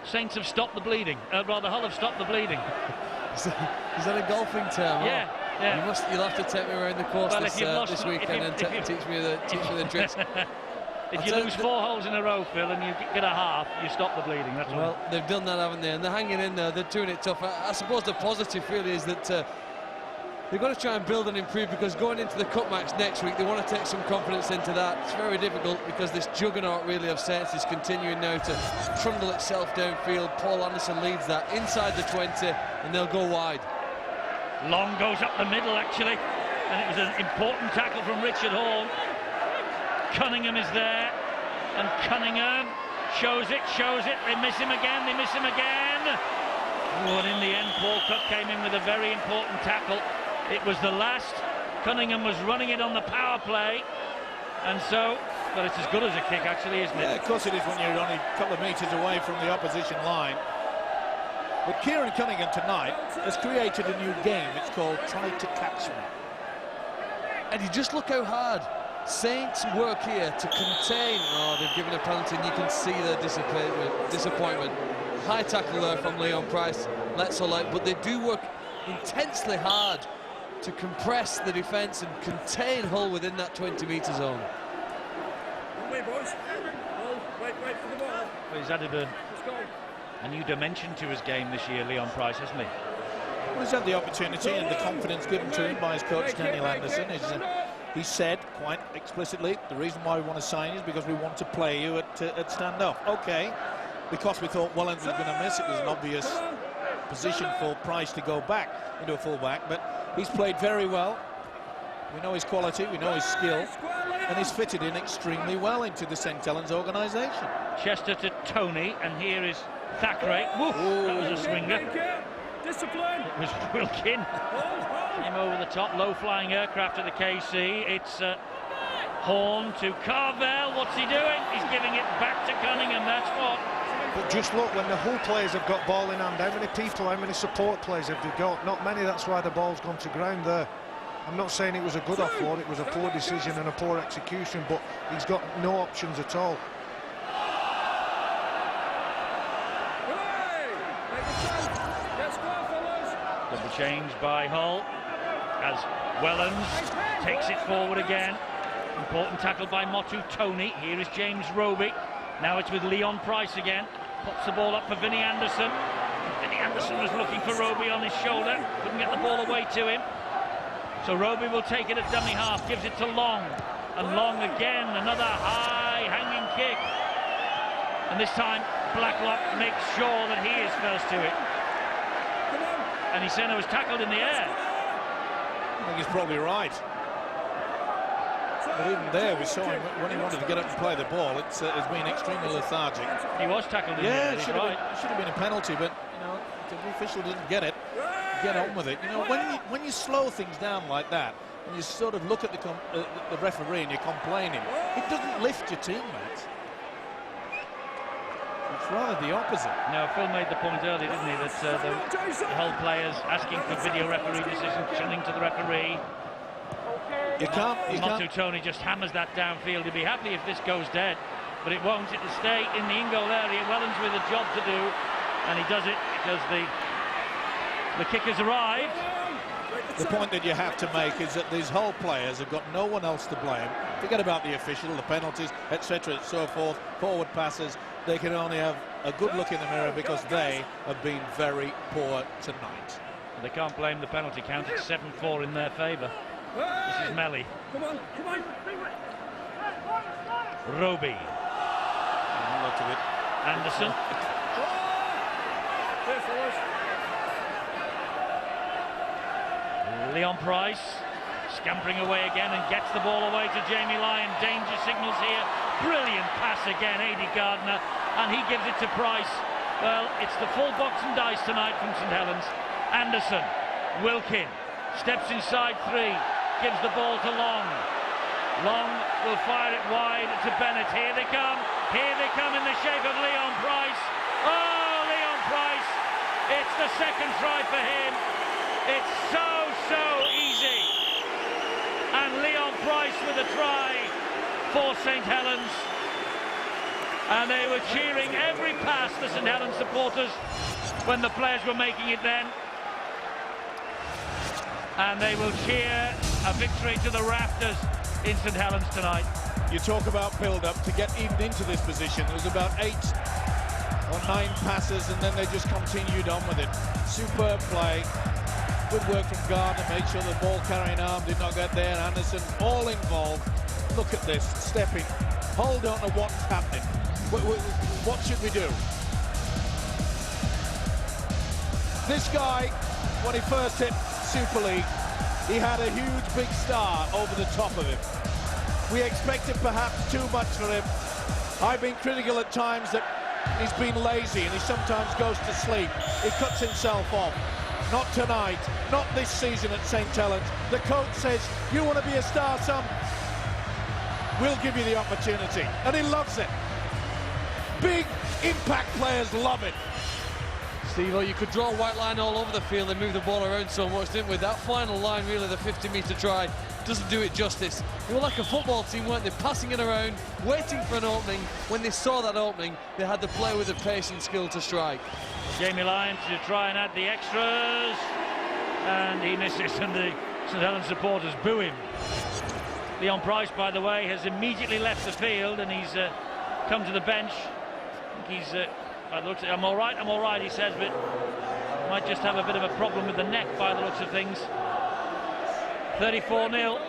Saints have stopped the bleeding. Rather, Hull have stopped the bleeding. Is that a golfing term? Yeah, oh. yeah. You'll have to take me around the course this weekend and teach me the tricks. If you lose 4 holes in a row, Phil, and you get a half, you stop the bleeding. That's well, all. They've done that, haven't they? And they're hanging in there. They're doing it tough. I suppose the positive really is that they've got to try and build and improve, because going into the cup match next week, they want to take some confidence into that. It's very difficult because this juggernaut really of Saints is continuing now to trundle itself downfield. Paul Anderson leads that inside the 20, and they'll go wide. Long goes up the middle, actually, and it was an important tackle from Richard Horn. Cunningham is there, and Cunningham shows it, they miss him again, Oh, and in the end, Paul Cook came in with a very important tackle. It was the last. Cunningham was running it on the power play, and so, well, it's as good as a kick, actually, isn't it? Yeah, of course it is when you're only a couple of metres away from the opposition line. But Kieran Cunningham tonight has created a new game. It's called Try to Catch Me. And you just look how hard Saints work here to contain. Oh, they've given a penalty, and you can see their disappointment. High tackle there from Leon Price. Let's all out, but they do work intensely hard to compress the defence and contain Hull within that 20-metre zone. Wait, boys. Wait for the ball. Well, he's added a new dimension to his game this year, Leon Price, hasn't he? Well, he's had the opportunity and the confidence given to him by his coach, Daniel Anderson. He said quite explicitly, the reason why we want to sign you is because we want to play you at stand-off. Okay, because we thought Wellens was going to miss, it was an obvious position for Price to go back into a full-back, but he's played very well. We know his quality, we know his skill, and he's fitted in extremely well into the St Helens organisation. Chester to Tony, and here is Thackeray. Woof, that was a swinger. Discipline. It was Wilkin. Came over the top, low-flying aircraft at the KC. It's Horn to Carvel. What's he doing? He's giving it back to Cunningham, that's what. But just look, when the Hull players have got ball in hand, how many people, how many support players have they got? Not many, that's why the ball's gone to ground there. I'm not saying it was a good offload, it was a poor decision and a poor execution, but he's got no options at all. change by Hull as Wellens takes it forward again. Important tackle by Motu Tony. Here is James Roby. Now it's with Leon Price again. Pops the ball up for Vinnie Anderson. Vinnie Anderson was looking for Roby on his shoulder. Couldn't get the ball away to him. So Roby will take it at dummy half. Gives it to Long. And Long again. Another high hanging kick. And this time Blacklock makes sure that he is first to it. And Isena was tackled in the air. I think he's probably right. But even there, we saw him when he wanted to get up and play the ball. It's been extremely lethargic. He was tackled in the air. Yeah, it should have been a penalty, but you know the official didn't get it. Get on with it. You know, when you slow things down like that, and you sort of look at the referee and you're complaining, it doesn't lift your teammates. It's rather the opposite. No, Phil made the point earlier, didn't he, that the Hull players asking for video referee decision, chilling to the referee. Motu Tony just hammers that downfield. He'd be happy if this goes dead, but it won't. It'll stay in the in-goal area. Wellens with a job to do, and he does it because the kick has arrived. The point that you have to make is that these Hull players have got no one else to blame. Forget about the official, the penalties, etc. and so forth, forward passes. They can only have a good look in the mirror because they have been very poor tonight. And they can't blame the penalty count. It's 7-4 in their favour. This is Melly. Come on. Roby. Look at it. Anderson. Leon Price scampering away again and gets the ball away to Jamie Lyon. Danger signals here. Brilliant pass again, Aidy Gardner, and he gives it to Price. Well, it's the full box and dice tonight from St Helens. Anderson, Wilkin, steps inside 3, gives the ball to Long. Long will fire it wide to Bennett. Here they come in the shape of Leon Price. Oh, Leon Price, it's the second try for him. It's so easy. And Leon Price with a try for St Helens. And they were cheering every pass, the St Helens supporters, when the players were making it then. And they will cheer a victory to the rafters in St Helens tonight. You talk about build-up to get even into this position. There was about 8 or 9 passes, and then they just continued on with it. Superb play. Good work from Gardner, made sure the ball carrying arm did not get there. Anderson all involved. Look at this, stepping. Hull don't know what's happening. What should we do? This guy, when he first hit Super League, he had a huge big star over the top of him. We expected perhaps too much for him. I've been critical at times that he's been lazy and he sometimes goes to sleep. He cuts himself off. Not tonight, not this season at St Helens. The coach says, you want to be a star, son? We'll give you the opportunity. And he loves it. Big impact players love it. Steve, you could draw a white line all over the field and move the ball around so much, didn't we? That final line, really, the 50-metre try, doesn't do it justice. They were like a football team, weren't they? Passing it around, waiting for an opening. When they saw that opening, they had the player with the pace and skill to strike. Jamie Lyon to try and add the extras, and he misses, and the St Helens supporters boo him. Leon Price, by the way, has immediately left the field, and he's come to the bench. I think he's, by the looks of it, I'm all right, he says, but might just have a bit of a problem with the neck by the looks of things. 34-0.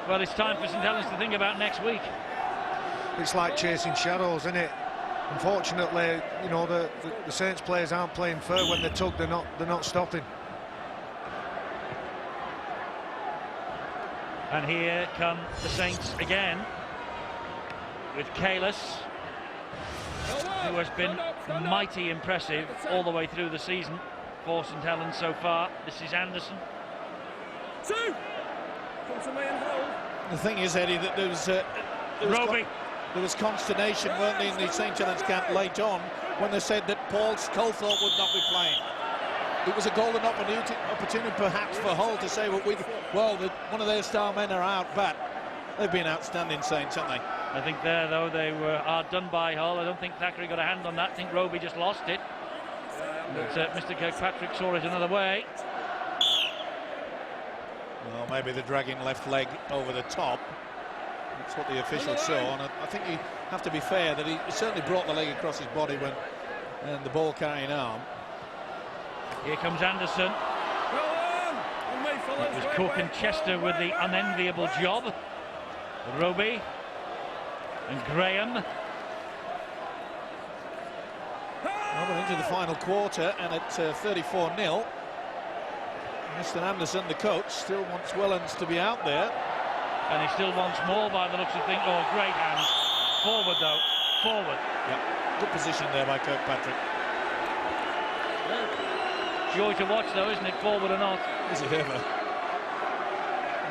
Well, it's time for St Helens to think about next week. It's like chasing shadows, isn't it? Unfortunately, you know, the Saints players aren't playing fair. When they tug, they're not stopping. And here come the Saints again with Kalis, who has been mighty impressive all the way through the season for St Helens so far. This is Anderson. The thing is, Eddie, that there was consternation, weren't there, in the St Helens camp late on when they said that Paul Sculthorpe would not be playing. It was a golden opportunity perhaps for Hull to say, well, one of their star men are out, but they've been outstanding, Saints, haven't they? I think there, though, they were outdone by Hull. I don't think Thackeray got a hand on that. I think Roby just lost it. But Mr. Kirkpatrick saw it another way. Well, maybe the dragging left leg over the top. That's what the official saw, and I think you have to be fair that he certainly brought the leg across his body when and the ball carrying arm. Here comes Anderson. It was Cook and Chester with the unenviable job. Roby and Graham. Well, we're into the final quarter, and at 34-0. Mr. Anderson, the coach, still wants Wellens to be out there. And he still wants more by the looks of things. Oh, great hands. Forward, though. Forward. Yeah, good position there by Kirkpatrick. Joy to watch, though, isn't it? Forward or not. Is it ever?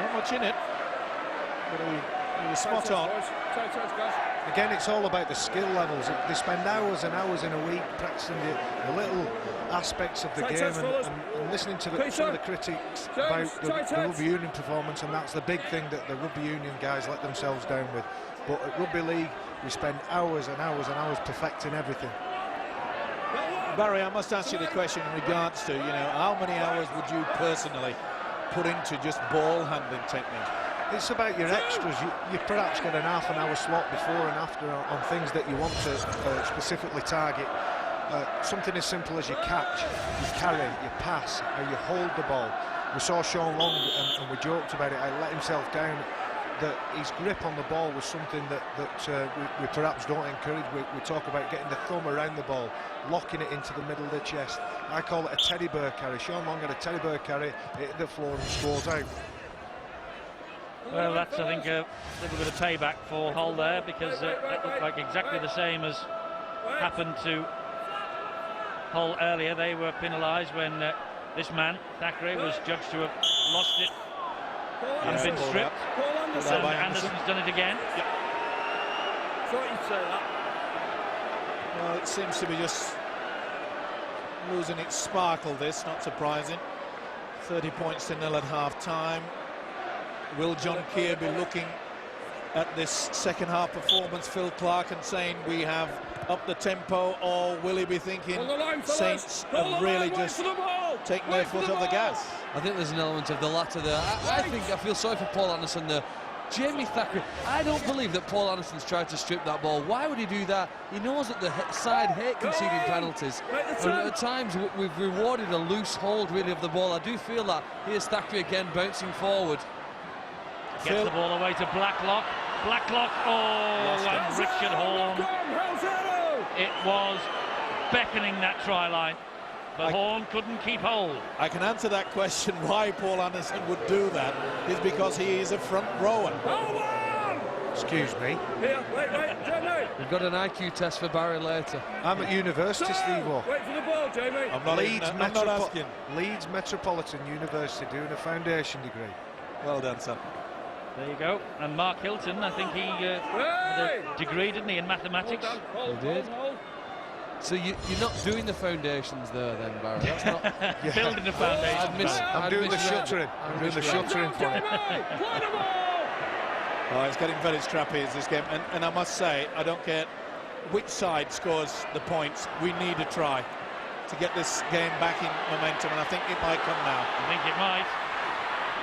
Not much in it. But he was spot on. Again, it's all about the skill levels. They spend hours and hours in a week practicing the little aspects of the game and listening to some of the critics about the rugby union performance, and that's the big thing that the rugby union guys let themselves down with. But at rugby league, we spend hours and hours and hours perfecting everything. Barry, I must ask you the question in regards to, how many hours would you personally put into just ball handling technique? It's about your extras. You perhaps get an half an hour slot before and after on things that you want to specifically target. Something as simple as you catch, you carry, you pass, or you hold the ball. We saw Sean Long, and we joked about it, let himself down, that his grip on the ball was something that we perhaps don't encourage. We talk about getting the thumb around the ball, locking it into the middle of the chest. I call it a teddy bear carry. Sean Long had a teddy bear carry, it hit the floor and scores out. Well, that's, I think, a little bit of payback for Hull there, because it looked like exactly the same as happened to Hull earlier. They were penalised when this man, Thackeray, was judged to have lost it and been stripped. And Anderson's done it again. Yep. Thought you'd say that. Well, it seems to be just losing its sparkle, this, not surprising. 30 points to 0 at half-time. Will John Keir be looking at this second half performance, Phil Clark, and saying we have upped the tempo, or will he be thinking Saints have really just taken their foot off the gas? I think there's an element of the latter there. I feel sorry for Paul Anderson there. Jamie Thackeray, I don't believe that Paul Anderson's tried to strip that ball. Why would he do that? He knows that the side hate conceding penalties. And at times we've rewarded a loose hold really of the ball. I do feel that. Here's Thackeray again bouncing forward. Gets the ball away to Blacklock. Blacklock, and Richard Horn. It was beckoning that try line, but Horn couldn't keep hold. I can answer that question. Why Paul Anderson would do that is because he is a front rower. Excuse me. Here, wait, Jamie. We've got an IQ test for Barry later. I'm at university, Steve. Wait for the ball, Jamie. I'm not asking. Leeds Metropolitan University, doing a foundation degree. Well done, son. There you go. And Mark Hilton, I think he had a degree, didn't he, in mathematics? He did. So you're not doing the foundations there then, Barry? That's not building the foundations. I'm doing the shuttering. I'm doing the shuttering for it. Oh, it's getting very scrappy as this game, and I must say, I don't care which side scores the points, we need a try to get this game back in momentum, and I think it might come now. I think it might.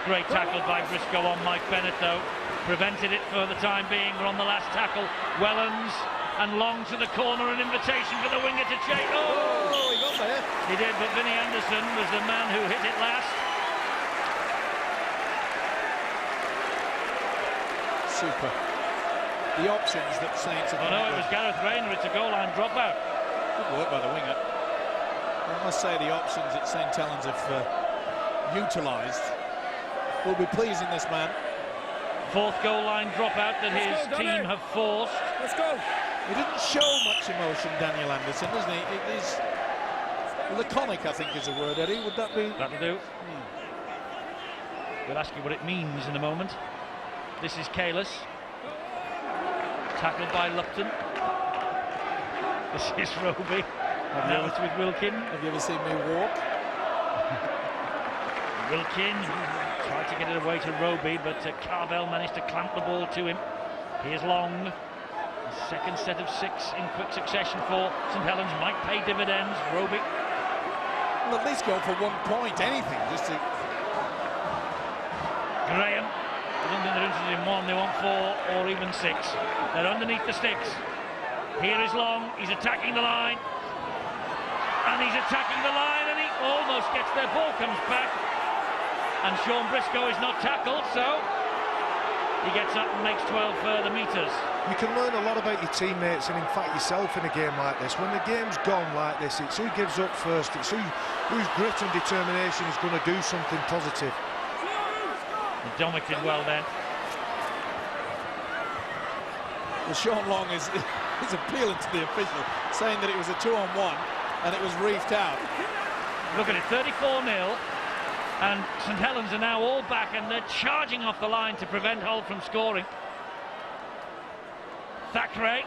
Great tackle by Briscoe on Mike Bennett, though. Prevented it for the time being. We're on the last tackle. Wellens and Long to the corner. An invitation for the winger to chase. Oh, he got there. He did, but Vinnie Anderson was the man who hit it last. Super. The options that Saints have... Oh no, it was Gareth Rayner. It's a goal line dropout. Good work by the winger. I must say the options that St Helens have utilised will be pleasing this man. Fourth goal line dropout that his team have forced. Let's go. He didn't show much emotion, Daniel Anderson, doesn't he? It is laconic, I think is the word, Eddie. Would that be? That'll do. We'll ask you what it means in a moment. This is Kalis. Tackled by Lupton. This is Roby. Now it's with Wilkin. Have you ever seen me walk? Wilkin tried to get it away to Roby, but Carvel managed to clamp the ball to him. Here's Long. The second set of 6 in quick succession for St Helens might pay dividends. Roby Hull at least go for 1 point, anything, just to... Graham, London are interested in 1, they want 4 or even 6. They're underneath the sticks. Here is Long, he's attacking the line. And he's attacking the line, and he almost gets there. Ball comes back. And Sean Briscoe is not tackled, so he gets up and makes 12 further metres. You can learn a lot about your teammates and in fact yourself in a game like this. When the game's gone like this, it's who gives up first, it's whose grit and determination is going to do something positive. Dominic did well then. Well, Sean Long is appealing to the official, saying that it was a 2-on-1 and it was reefed out. Look at it, 34-0. And St Helens are now all back and they're charging off the line to prevent Hull from scoring. Thackeray,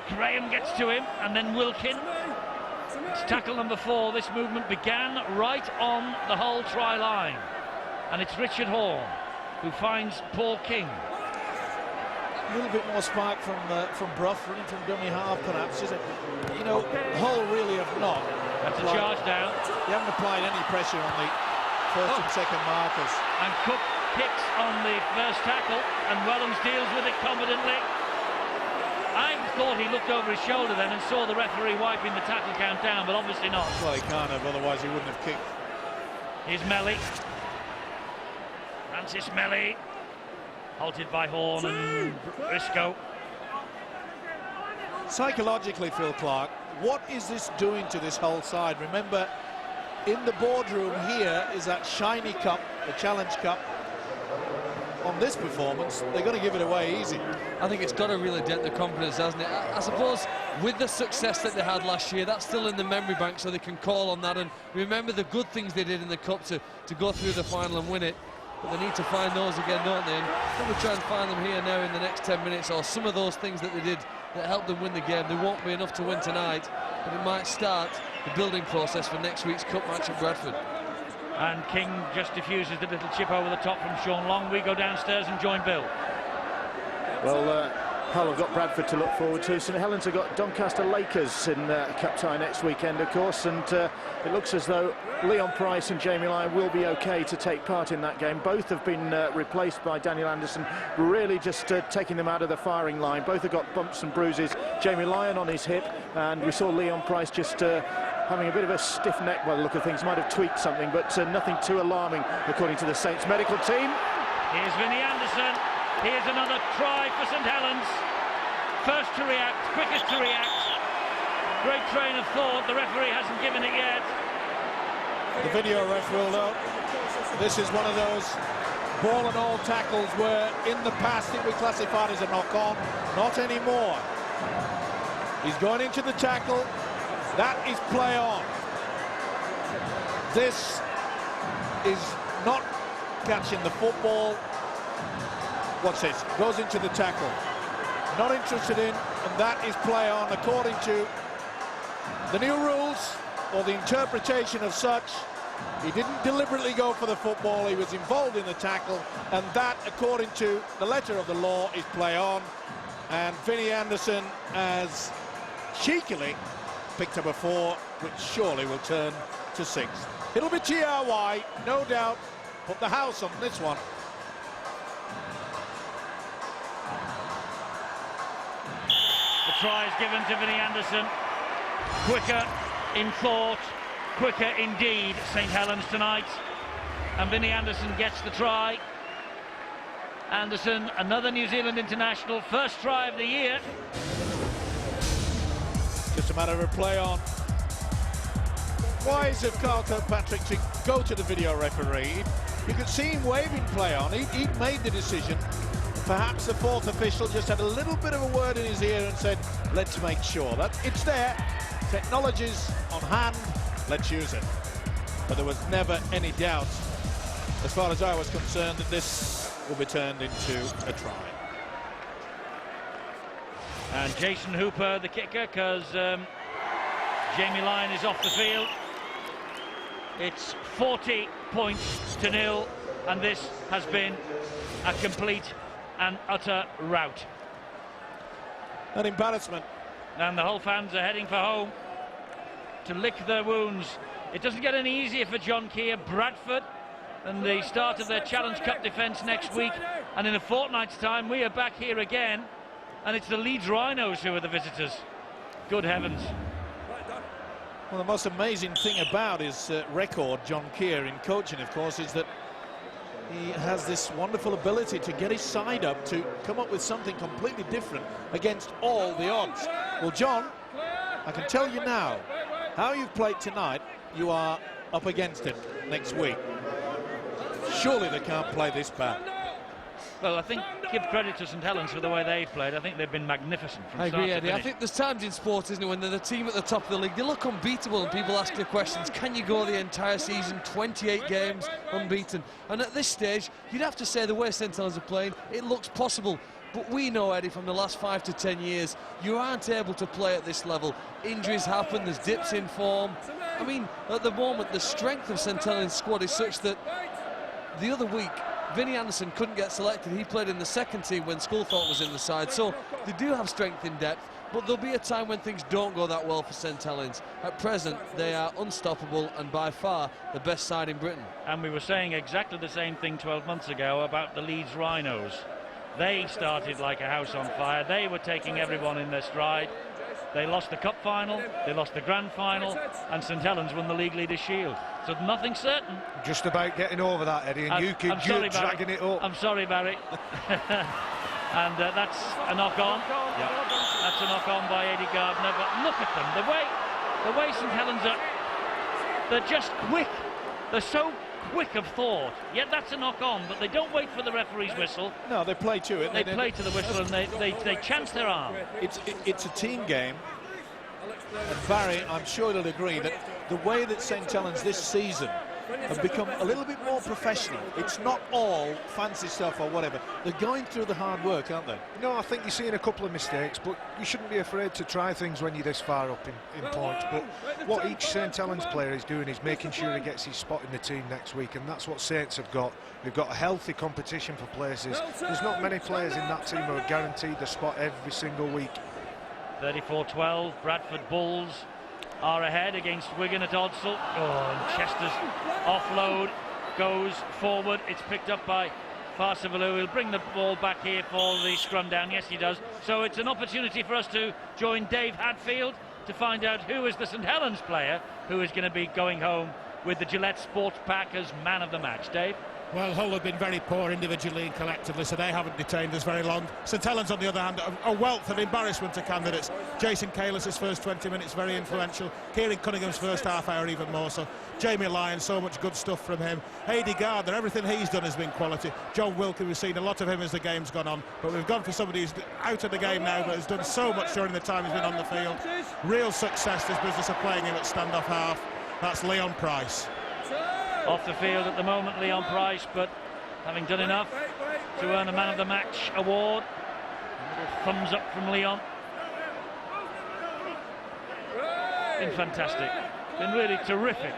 Graham gets to him, and then Wilkin. It's tackle number 4. This movement began right on the Hull try line. And it's Richard Horne who finds Paul King. A little bit more spark from Brough, running from dummy half perhaps, is it? You know, Hull really have not. That's a charge down. They haven't applied any pressure on the first and second markers. And Cook picks on the first tackle, and Wellens deals with it competently. I thought he looked over his shoulder then and saw the referee wiping the tackle count down, but obviously not. Well, he can't have, otherwise he wouldn't have kicked. Here's Melly. Francis Melly. Halted by Horne and Briscoe. Psychologically, Phil Clark, what is this doing to this whole side? Remember, in the boardroom here is that shiny cup, the Challenge Cup. On this performance, they're going to give it away easy. I think it's got to really dent the confidence, hasn't it? I suppose with the success that they had last year, that's still in the memory bank, so they can call on that and remember the good things they did in the Cup to go through the final and win it. But they need to find those again, don't they? And we'll try and find them here now in the next 10 minutes, or some of those things that they did that helped them win the game. They won't be enough to win tonight, but it might start the building process for next week's Cup match at Bradford. And King just diffuses the little chip over the top from Sean Long. We go downstairs and join Bill. Well, Hull have got Bradford to look forward to. St Helens have got Doncaster Lakers in cup tie next weekend, of course, and it looks as though Leon Price and Jamie Lyon will be okay to take part in that game. Both have been replaced by Daniel Anderson, really just taking them out of the firing line. Both have got bumps and bruises. Jamie Lyon on his hip, and we saw Leon Price just having a bit of a stiff neck by the look of things. Might have tweaked something, but nothing too alarming, according to the Saints medical team. Here's Vinnie Anderson. Here's another try for St Helens. First to react, quickest to react. Great train of thought. The referee hasn't given it yet. The video ref will know. This is one of those ball and all tackles where in the past it was classified as a knock-on. Not anymore. He's going into the tackle. That is play on. This is not catching the football. What's this? Goes into the tackle. Not interested in, and that is play on according to the new rules, or the interpretation of such. He didn't deliberately go for the football, he was involved in the tackle, and that, according to the letter of the law, is play on. And Vinnie Anderson has cheekily picked up a 4, which surely will turn to 6. It'll be TRY, no doubt. Put the house on this one. The try is given to Vinnie Anderson. Quicker in thought, quicker indeed, St Helens tonight. And Vinnie Anderson gets the try. Anderson, another New Zealand international, first try of the year. Just a matter of play on. Wise of Carl Kirkpatrick to go to the video referee. You could see him waving play on. He'd made the decision. Perhaps the fourth official just had a little bit of a word in his ear and said, let's make sure that it's there. Technology's on hand, let's use it. But there was never any doubt, as far as I was concerned, that this will be turned into a try. And Jason Hooper, the kicker, because Jamie Lyon is off the field. It's 40 points to 0, and this has been a complete and utter rout. An embarrassment. And the Hull fans are heading for home to lick their wounds It doesn't get any easier for John Keir. Bradford and the start of their Challenge Cup defence next week, and in a fortnight's time we are back here again, and it's the Leeds Rhinos who are the visitors. Good heavens. Well, the most amazing thing about his record, John Keir, in coaching, of course, is that he has this wonderful ability to get his side up, to come up with something completely different against all the odds. Well, John, I can tell you now, how you've played tonight, you are up against it next week. Surely they can't play this bad. Well, I think give credit to St Helens for the way they've played. I think they've been magnificent from I start agree, to Eddie. finish. I think there's times in sport, isn't it, when they're the team at the top of the league, they look unbeatable, and people ask the questions, can you go the entire season, 28 games unbeaten? And at this stage, you'd have to say the way St Helens are playing, it looks possible. But we know, Eddie, from the last 5 to 10 years, you aren't able to play at this level. Injuries happen, there's dips in form. I mean, at the moment, the strength of St Helens' squad is such that the other week, Vinnie Anderson couldn't get selected. He played in the second team when Sculthorpe was in the side. So they do have strength in depth, but there'll be a time when things don't go that well for St Helens. At present, they are unstoppable and by far the best side in Britain. And we were saying exactly the same thing 12 months ago about the Leeds Rhinos. They started like a house on fire. They were taking everyone in their stride. They lost the cup final, they lost the grand final, and St Helens won the League Leaders' Shield. So nothing certain. Just about getting over that, Eddie, and you're dragging it up. I'm sorry, Barry. And that's a knock-on. Yeah. That's a knock-on by Eddie Gardner. But look at them, the way St Helens are, they're just quick. They're so quick of thought. Yet that's a knock-on, but they don't wait for the referee's whistle. No, they play to it. They play to the whistle, and they chance their arm. It's a team game. And Barry, I'm sure he'll agree that the way that St Helens this season have become a little bit more professional. It's not all fancy stuff or whatever. They're going through the hard work, aren't they? No, I think you're seeing a couple of mistakes, but you shouldn't be afraid to try things when you're this far up in points. But what each St Helens player is doing is making sure he gets his spot in the team next week, and that's what Saints have got. They've got a healthy competition for places. There's not many players in that team who are guaranteed the spot every single week. 34-12, Bradford Bulls are ahead against Wigan at Odsall. Oh, and Chester's offload goes forward. It's picked up by Farsivalu. He'll bring the ball back here for the scrum down. Yes, he does. So it's an opportunity for us to join Dave Hadfield to find out who is the St Helens player who is going to be going home with the Gillette Sports Pack as man of the match. Dave? Well, Hull have been very poor individually and collectively, so they haven't detained us very long. St Helens, on the other hand, a wealth of embarrassment of candidates. Jason Kalis' first 20 minutes, very influential. Kieran Cunningham's first half hour, even more so. Jamie Lyon, so much good stuff from him. Eddie Gardner, everything he's done has been quality. John Wilkie, we've seen a lot of him as the game's gone on, but we've gone for somebody who's out of the game now, but has done so much during the time he's been on the field. Real success, this business of playing him at standoff half. That's Leon Price. Off the field at the moment, Leon Price, but having done enough to earn a man of the match award. A little thumbs up from Leon. Been fantastic. Been really terrific.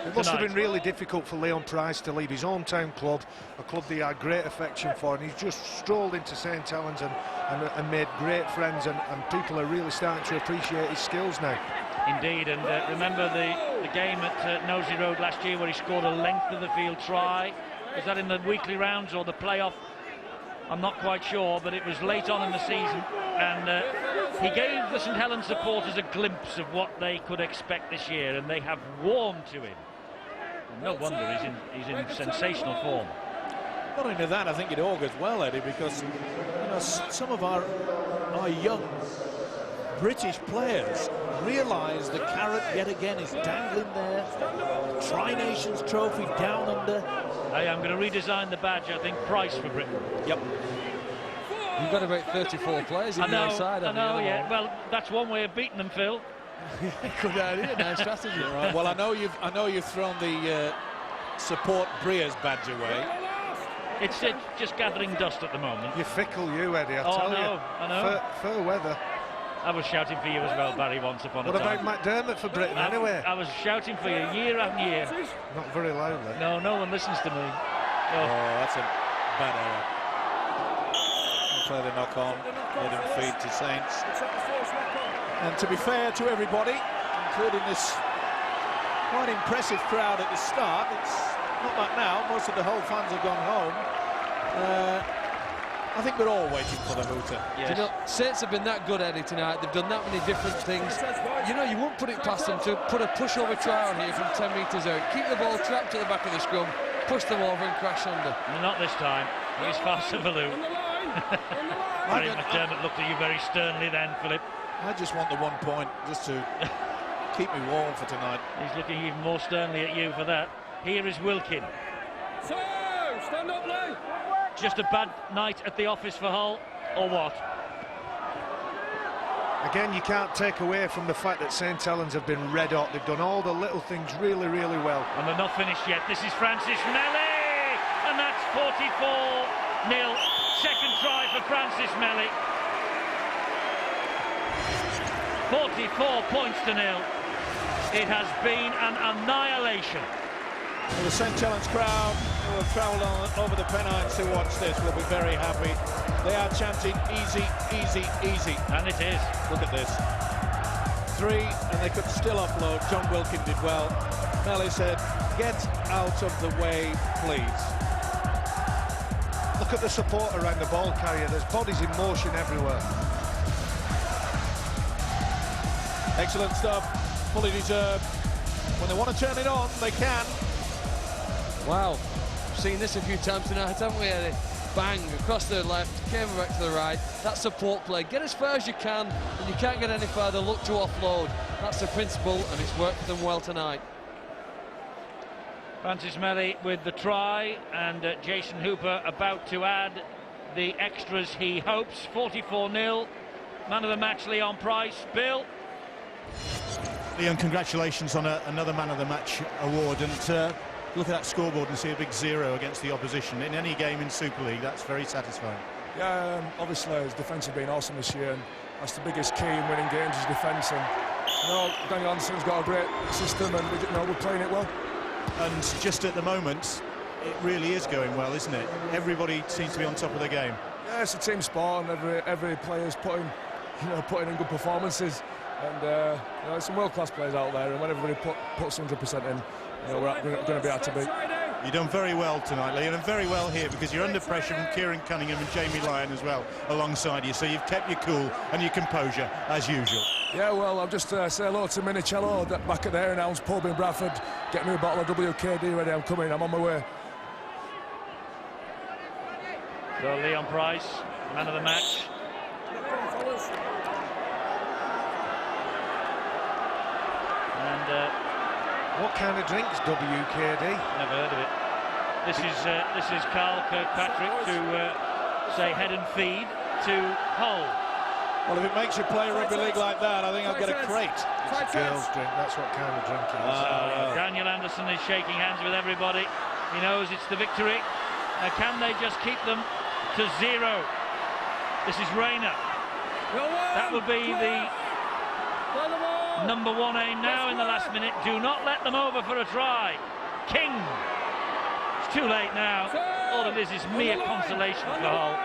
It must have been really difficult for Leon Price to leave his hometown club, a club that he had great affection for, and he's just strolled into St Helens and made great friends, and people are really starting to appreciate his skills now. Indeed, and remember the game at Nosey Road last year where he scored a length of the field try? Was that in the weekly rounds or the playoff? I'm not quite sure, but it was late on in the season, and he gave the St Helens supporters a glimpse of what they could expect this year, and they have warmed to him. And no wonder he's in sensational form. Not only that, I think it augurs well, Eddie, because you know, some of our young British players realise the carrot yet again is dangling there. The Tri-Nations trophy down under. Hey, I'm going to redesign the badge, I think, Price for Britain. Yep. You've got about 34 players in your side. I know, yeah. Well, that's one way of beating them, Phil. Good idea, nice strategy. Right. Well, I know you've thrown the support Breers badge away. It's just gathering dust at the moment. You're fickle, you, Eddie, I tell you. I know. Fair weather. I was shouting for you as well, Barry, once upon a time. What about McDermott for Britain, anyway? I was shouting for you year after year. Not very loudly. No one listens to me. Oh, that's a bad error. Play the knock-on, let him feed to Saints. And to be fair to everybody, including this quite impressive crowd at the start. It's not like now. Most of the whole fans have gone home. I think we're all waiting for the hooter. Yes. You know, Saints have been that good, Eddie, tonight. They've done that many different things. You know, you wouldn't put it past them to put a pushover try on here from 10 metres out. Keep the ball trapped at the back of the scrum, push them over and crash under. Not this time. He's Farsavalou. Barry McDermott looked at you very sternly then, Philip. I just want the 1 point, just to keep me warm for tonight. He's looking even more sternly at you for that. Here is Wilkin. So, stand up, Lee. Just a bad night at the office for Hull, or what? Again, you can't take away from the fact that St Helens have been red hot. They've done all the little things really, really well. And they're not finished yet. This is Francis Melly, and that's 44-0. Second try for Francis Melly. 44 points to 0. It has been an annihilation. Well, the St Helens crowd who have travelled over the Pennines to watch this will be very happy. They are chanting easy, easy, easy. And it is. Look at this. 3, and they could still offload. John Wilkin did well. Melly said, get out of the way, please. Look at the support around the ball carrier. There's bodies in motion everywhere. Excellent stuff. Fully deserved. When they want to turn it on, they can. Wow, we've seen this a few times tonight, haven't we, Eddie? Bang, across the left, came back to the right. That support play. Get as far as you can, and you can't get any further, look to offload. That's the principle, and it's worked for them well tonight. Francis Melly with the try, and Jason Hooper about to add the extras he hopes. 44-0. Man of the match, Leon Price. Bill? Leon, congratulations on another Man of the Match award, and look at that scoreboard and see a big 0 against the opposition. In any game in Super League, that's very satisfying. Yeah, obviously his defence has been awesome this year, and that's the biggest key in winning games is defence. And you know, Daniel Anderson's got a great system, and we're playing it well. And just at the moment, it really is going well, isn't it? Everybody seems to be on top of the game. Yeah, it's a team sport, and every player's putting in good performances. And there's some world-class players out there, and when everybody puts 100% in, we're going to be able to beat. You've done very well tonight, Leon, and very well here, because you're under pressure from Kieran Cunningham and Jamie Lyon as well alongside you, so you've kept your cool and your composure as usual. Yeah, well, I'll just say hello to Minicello back at the Air Hounds pub in Bradford. Get me a bottle of WKD ready. I'm coming. I'm on my way. So Leon Price, man of the match. And what kind of drinks WKD? Never heard of it. This is Carl Kirkpatrick to say head and feed to Hull. Well, if it makes you play rugby league like that, I think I'll get a crate. It's a girls' drink. That's what kind of drink it is. Daniel Anderson is shaking hands with everybody. He knows it's the victory. Can they just keep them to 0? This is Rayner. That will be the number 1 aim now in the last minute. Do not let them over for a try. King. It's too late now. All of this is mere consolation for Hull.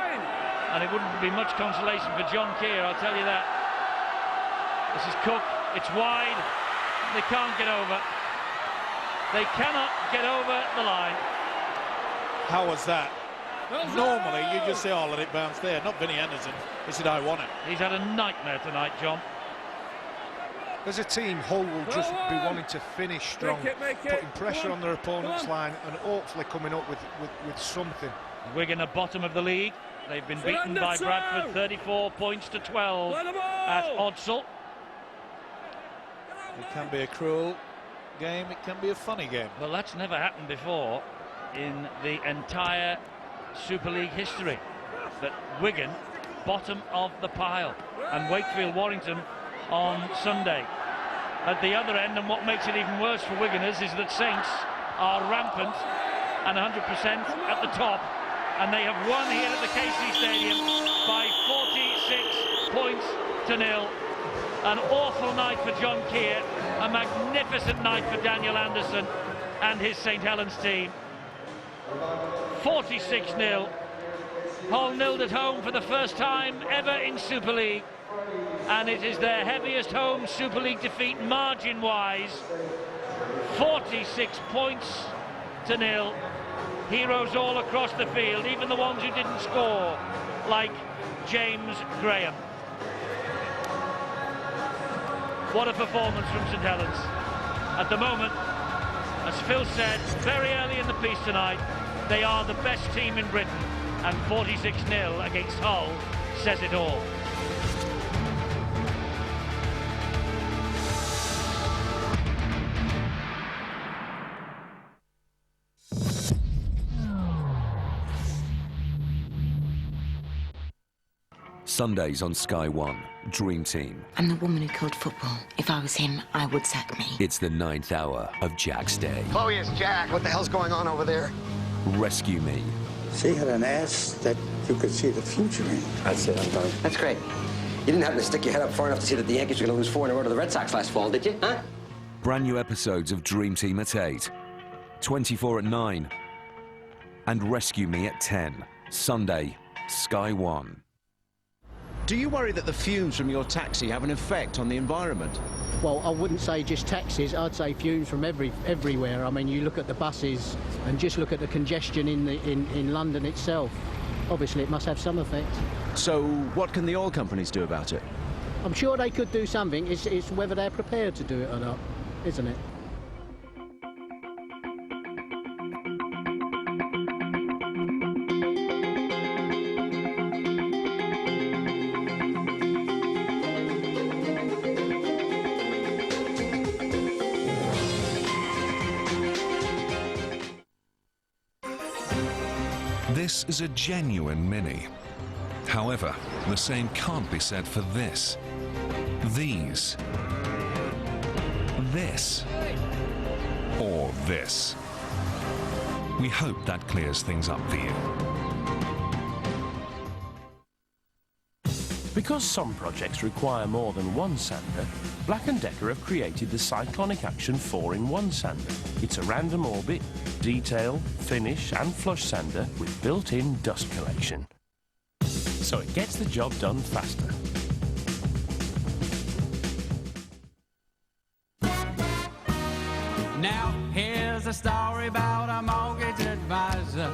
And it wouldn't be much consolation for John Keir, I'll tell you that. This is Cook. It's wide. They can't get over. They cannot get over the line. How was that? Normally, you just say, oh, let it bounce there. Not Vinnie Anderson. He said, I want it. He's had a nightmare tonight, John. As a team, Hull will just be wanting to finish strong, putting pressure on their opponent's line and hopefully coming up with something. Wigan are bottom of the league. They've been beaten by Bradford 34 points to 12 at Odsal. It can be a cruel game, it can be a funny game. Well, that's never happened before in the entire Super League history. That Wigan, bottom of the pile, and Wakefield Warrington on Sunday at the other end. And what makes it even worse for Wiganers is that Saints are rampant and 100% at the top, and they have won here at the KC Stadium by 46 points to 0. An awful night for John Keir, a magnificent night for Daniel Anderson and his St Helens team. 46-0. Hull nilled at home for the first time ever in Super League. and it is their heaviest home Super League defeat margin-wise. 46 points to nil. Heroes all across the field, even the ones who didn't score, like James Graham. What a performance from St Helens. At the moment, as Phil said very early in the piece tonight, they are the best team in Britain, and 46-0 against Hull says it all. Sundays on Sky One, Dream Team. I'm the woman who killed football. If I was him, I would sack me. It's the 9th hour of Jack's Day. Chloe, it's Jack. What the hell's going on over there? Rescue Me. She had an ass that you could see the future in. That's it, I'm done. That's great. You didn't happen to stick your head up far enough to see that the Yankees were going to lose 4 in a row to the Red Sox last fall, did you? Huh? Brand new episodes of Dream Team at 8, 24 at 9, and Rescue Me at 10. Sunday, Sky One. Do you worry that the fumes from your taxi have an effect on the environment? Well, I wouldn't say just taxis, I'd say fumes from everywhere. I mean, you look at the buses and just look at the congestion in London itself. Obviously, it must have some effect. So what can the oil companies do about it? I'm sure they could do something. It's whether they're prepared to do it or not, isn't it? This is a genuine Mini. However, the same can't be said for this, these, this, or this. We hope that clears things up for you. Because some projects require more than one sander, Black & Decker have created the Cyclonic Action 4-in-1 sander. It's a random orbit, detail, finish and flush sander with built-in dust collection. So it gets the job done faster. Now here's a story about a mortgage advisor.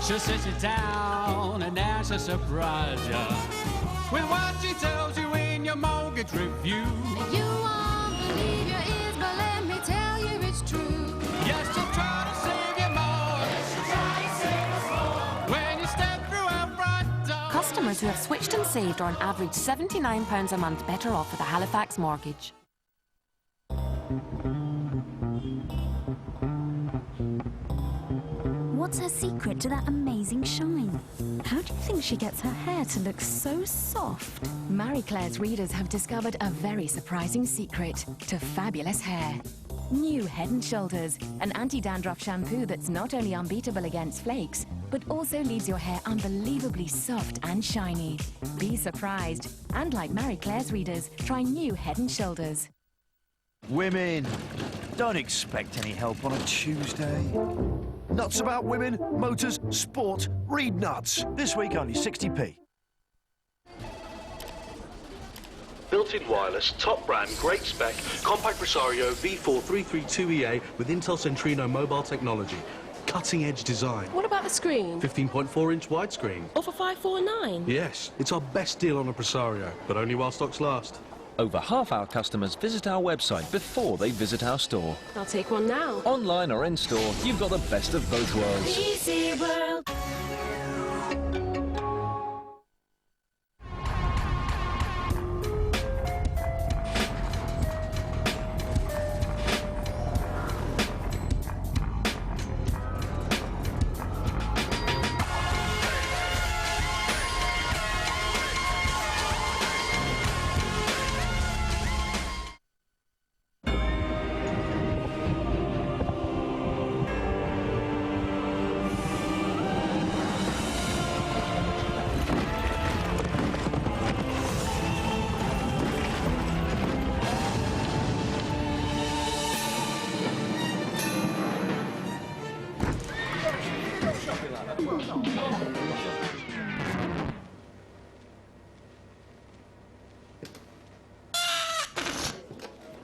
She'll sit you down and now she'll surprise you with what she tells you in your mortgage review. You won't believe your ears, but let me tell you it's true. Yes, she'll try to save you more. Yes, she'll try to save us more. When you step through our front door. Customers who have switched and saved are on average £79 a month better off with a Halifax mortgage. What's her secret to that amazing shine? How do you think she gets her hair to look so soft? Marie Claire's readers have discovered a very surprising secret to fabulous hair. New Head & Shoulders, an anti-dandruff shampoo that's not only unbeatable against flakes, but also leaves your hair unbelievably soft and shiny. Be surprised. And like Marie Claire's readers, try new Head & Shoulders. Women, don't expect any help on a Tuesday. Nuts about women, motors, sport, read Nuts. This week only 60p. Built-in wireless, top brand, great spec, compact Presario V4332EA with Intel Centrino mobile technology. Cutting-edge design. What about the screen? 15.4-inch widescreen. All for $549? Yes, it's our best deal on a Presario, but only while stocks last. Over half our customers visit our website before they visit our store. I'll take one now. Online or in-store, you've got the best of both worlds. PC World.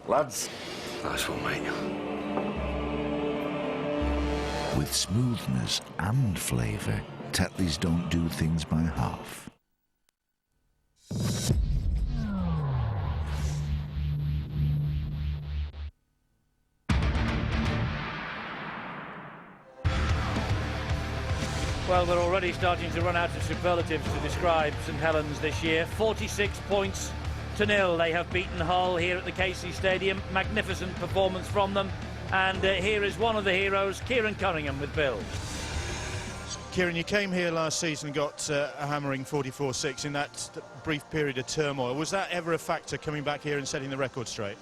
Lads. Nice one, mate. With smoothness and flavour, Tetleys don't do things by half. Well, we're already starting to run out of superlatives to describe St Helens this year. 46 points to nil. They have beaten Hull here at the KC Stadium. Magnificent performance from them. And here is one of the heroes, Kieran Cunningham, with Bill. Kieran, you came here last season and got a hammering 44-6 in that brief period of turmoil. Was that ever a factor coming back here and setting the record straight?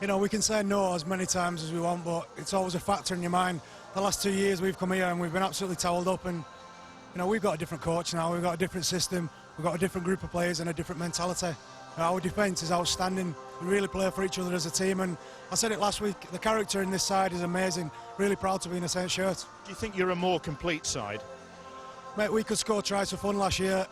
You know, we can say no as many times as we want, but it's always a factor in your mind. The last 2 years we've come here and we've been absolutely towelled up, and you know, we've got a different coach now, we've got a different system, we've got a different group of players and a different mentality. Our defence is outstanding. We really play for each other as a team, and I said it last week, the character in this side is amazing. Really proud to be in a Saints shirt. Do you think you're a more complete side? Mate, we could score tries for fun last year.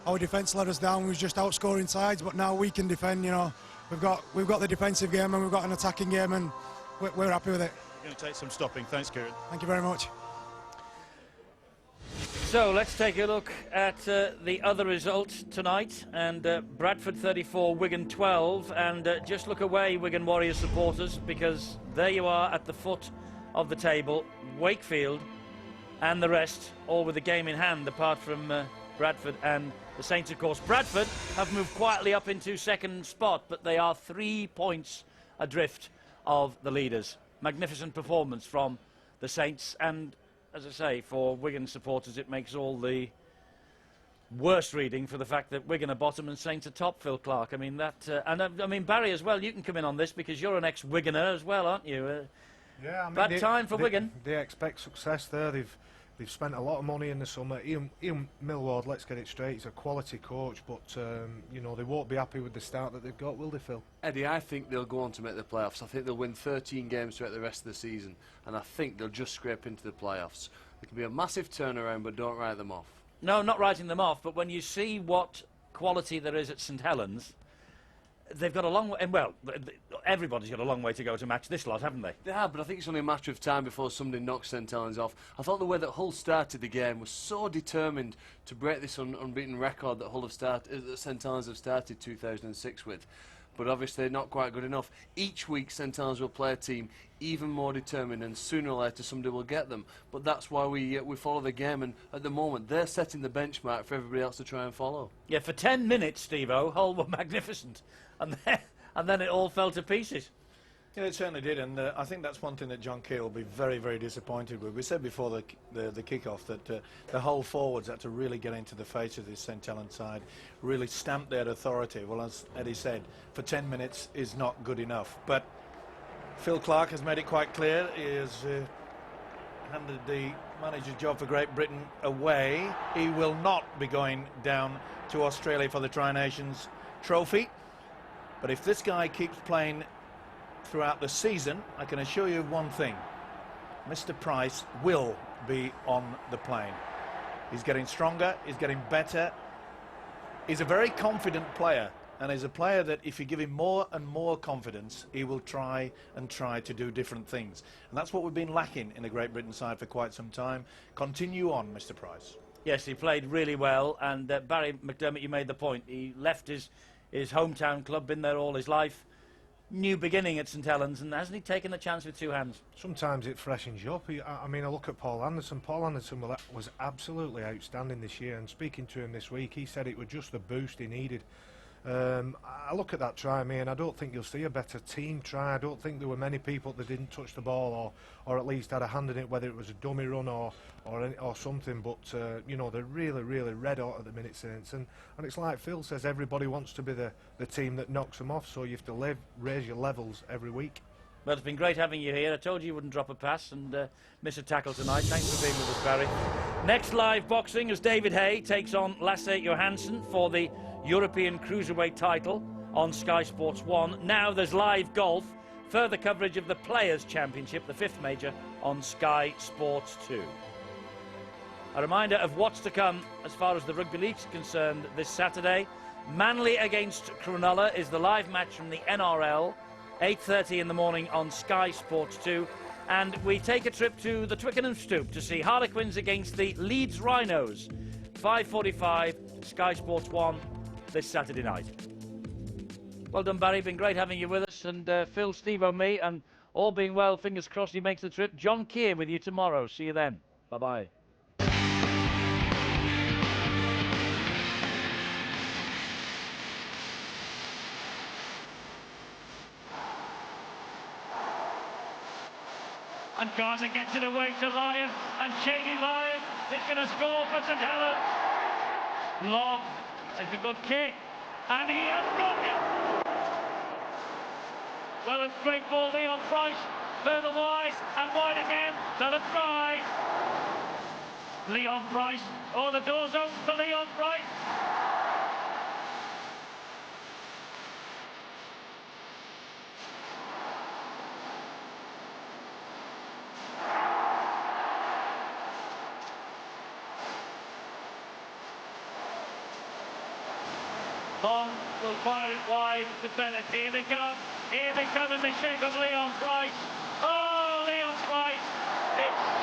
Our defence let us down. We was just outscoring sides, but now we can defend. You know, we've got the defensive game and we've got an attacking game, and we're happy with it. You're going to take some stopping. Thanks, Kieran. Thank you very much. So let's take a look at the other results tonight. And Bradford 34, Wigan 12. And just look away, Wigan Warriors supporters, because there you are at the foot of the table. Wakefield and the rest, all with the game in hand, apart from Bradford and the Saints, of course. Bradford have moved quietly up into second spot, but they are 3 points adrift of the leaders. Magnificent performance from the Saints, and as I say, for Wigan supporters, it makes all the worse reading for the fact that Wigan are bottom and Saints are top, Phil Clark. I mean, that... I mean, Barry, as well, you can come in on this because you're an ex-Wiganer as well, aren't you? Yeah, I mean, bad time for Wigan. They expect success there. They've spent a lot of money in the summer. Ian Millward, let's get it straight, he's a quality coach, but you know, they won't be happy with the start that they've got, will they, Phil? Eddie, I think they'll go on to make the playoffs. I think they'll win 13 games throughout the rest of the season, and I think they'll just scrape into the playoffs. It can be a massive turnaround, but don't write them off. No, not writing them off, but when you see what quality there is at St Helens, they've got a long way, and well, everybody's got a long way to go to match this lot, haven't they? They have, but I think it's only a matter of time before somebody knocks St Helens off. I thought the way that Hull started the game was so determined to break this unbeaten record that St Helens have started 2006 with. But obviously not quite good enough. Each week St Helens will play a team even more determined, and sooner or later somebody will get them. But that's why we follow the game, and at the moment they're setting the benchmark for everybody else to try and follow. Yeah, for 10 minutes, Steve-O, Hull were magnificent, and then it all fell to pieces. Yeah, it certainly did, and I think that's one thing that John Keel will be very, very disappointed with. We said before the kick-off that the whole forwards had to really get into the face of this St Helens side, really stamp their authority. Well, as Eddie said, for 10 minutes is not good enough. But Phil Clark has made it quite clear. He has handed the manager's job for Great Britain away. He will not be going down to Australia for the Tri-Nations trophy. But if this guy keeps playing throughout the season, I can assure you one thing: Mr. Price will be on the plane. He's getting stronger, he's getting better. He's a very confident player, and he's a player that if you give him more and more confidence, he will try to do different things. And that's what we've been lacking in the Great Britain side for quite some time. Continue on, Mr. Price. Yes, he played really well, and Barry McDermott, you made the point. He left his hometown club, been there all his life. New beginning at St Helens, and hasn't he taken the chance with two hands? Sometimes it freshens you up. I mean, I look at Paul Anderson. Paul Anderson was absolutely outstanding this year, and speaking to him this week, he said it was just the boost he needed. I look at that try, and I don't think you'll see a better team try. I don't think there were many people that didn't touch the ball or at least had a hand in it, whether it was a dummy run or something. But you know, they're really, really red hot at the minute, Saints, and it's like Phil says, everybody wants to be the team that knocks them off, so you have to raise your levels every week. Well, it's been great having you here. I told you wouldn't drop a pass and miss a tackle tonight. Thanks for being with us, Barry. Next live boxing as David Hay takes on Lasse Johansson for the European Cruiserweight title on Sky Sports 1. Now there's live golf, further coverage of the Players' Championship, the 5th major, on Sky Sports 2. A reminder of what's to come as far as the rugby league's concerned this Saturday. Manly against Cronulla is the live match from the NRL. 8:30 in the morning on Sky Sports 2. And we take a trip to the Twickenham Stoop to see Harlequins against the Leeds Rhinos. 5:45, Sky Sports 1 this Saturday night. Well done, Barry. Been great having you with us. And Phil, Steve, me, and all being well, fingers crossed he makes the trip. John Keir with you tomorrow. See you then. Bye-bye. And Carter gets it away to Lyon, and Shady Lyon is going to score for St Helens. Long, it's a good kick, and he has got it. Well, it's great ball, Leon Price, further wide, and wide again, to the try. Leon Price, oh, the door's open for Leon Price. Long will fire it wide to Bennett. Here they come in the shape of Leon Price. Oh, Leon Price! It's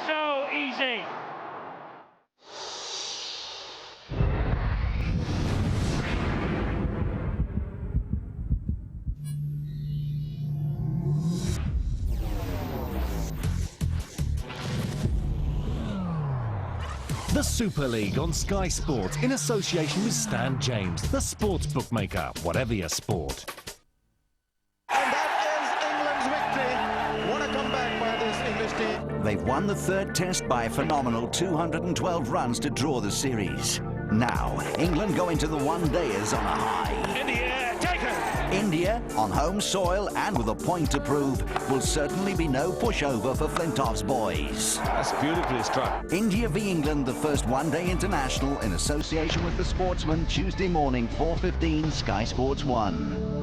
so easy. The Super League on Sky Sports in association with Stan James, the sports bookmaker, whatever your sport. And that is England's victory. What a comeback by this English team. They've won the third test by a phenomenal 212 runs to draw the series. Now, England go into the one-dayers on a high. In the air, taken! India, on home soil and with a point to prove, will certainly be no pushover for Flintoff's boys. That's beautifully struck. India v England, the first one-day international in association with the Sportsman, Tuesday morning, 4:15, Sky Sports 1.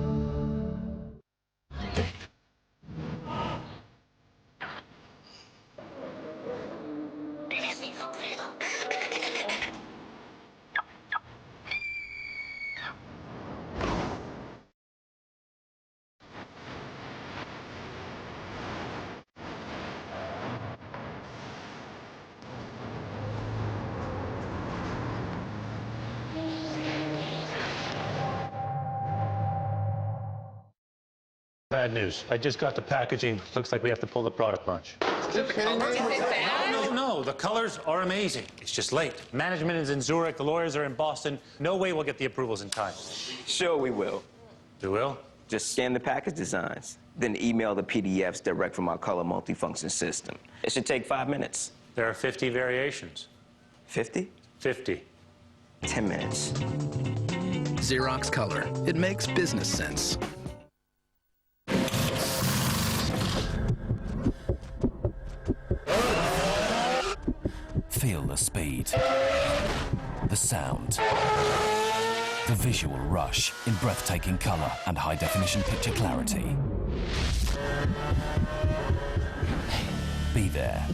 Bad news. I just got the packaging. Looks like we have to pull the product launch. No, the colors are amazing. It's just late. Management is in Zurich, the lawyers are in Boston. No way we'll get the approvals in time. Sure we will. You will? Just scan the package designs, then email the PDFs direct from our color multifunction system. It should take 5 minutes. There are 50 variations. 50? 50. 10 minutes. Xerox Color. It makes business sense. Feel the speed, the sound, the visual rush in breathtaking colour and high-definition picture clarity. Be there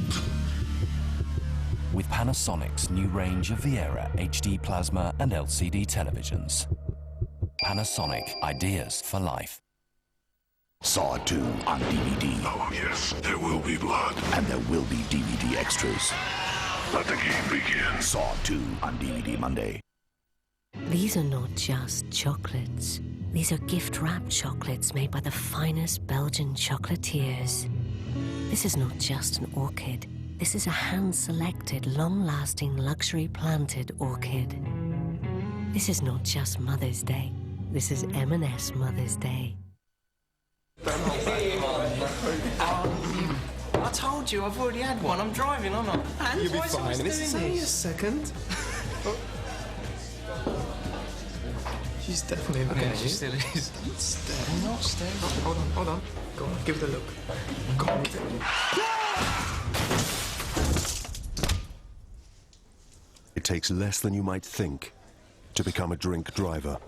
with Panasonic's new range of Viera HD plasma and LCD televisions. Panasonic, ideas for life. Saw 2 on DVD. Oh yes, there will be blood. And there will be DVD extras. Let the game begin. Saw 2 on DVD Monday. These are not just chocolates. These are gift-wrapped chocolates made by the finest Belgian chocolatiers. This is not just an orchid. This is a hand-selected, long-lasting, luxury-planted orchid. This is not just Mother's Day. This is M&S Mother's Day. I told you, I've already had one. I'm driving, aren't I? And you'll be why is fine. it This is doing only a this? second. Oh. She's definitely looking at you. She still is. Stay. Not stay. Hold on, hold on. Go on, give it a look. Go on, give it. It takes less than you might think to become a drink driver.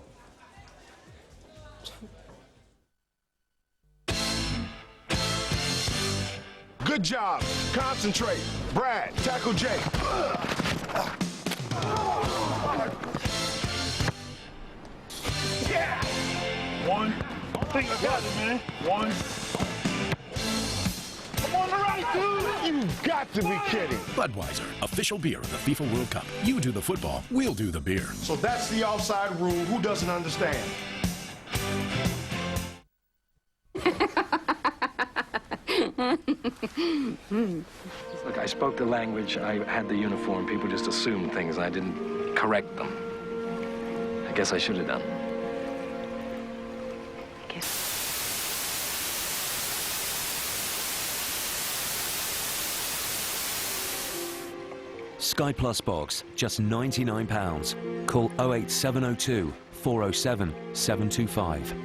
Good job. Concentrate. Brad, tackle Jake. Yeah. 1, think I got it, man. One. I'm on the right, dude. You've got to be kidding. Budweiser, official beer of the FIFA World Cup. You do the football, we'll do the beer. So that's the offside rule. Who doesn't understand? Look, I spoke the language, I had the uniform, people just assumed things, I didn't correct them. I guess I should have done. Sky Plus box, just £99. Call 08702 407 725.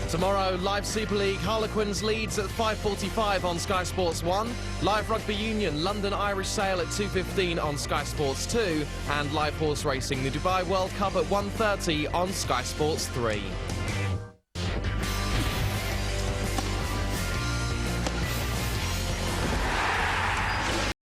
Tomorrow, live Super League, Harlequins Leeds at 5:45 on Sky Sports 1, live Rugby Union, London Irish Sale at 2:15 on Sky Sports 2, and live horse racing, the Dubai World Cup at 1:30 on Sky Sports 3.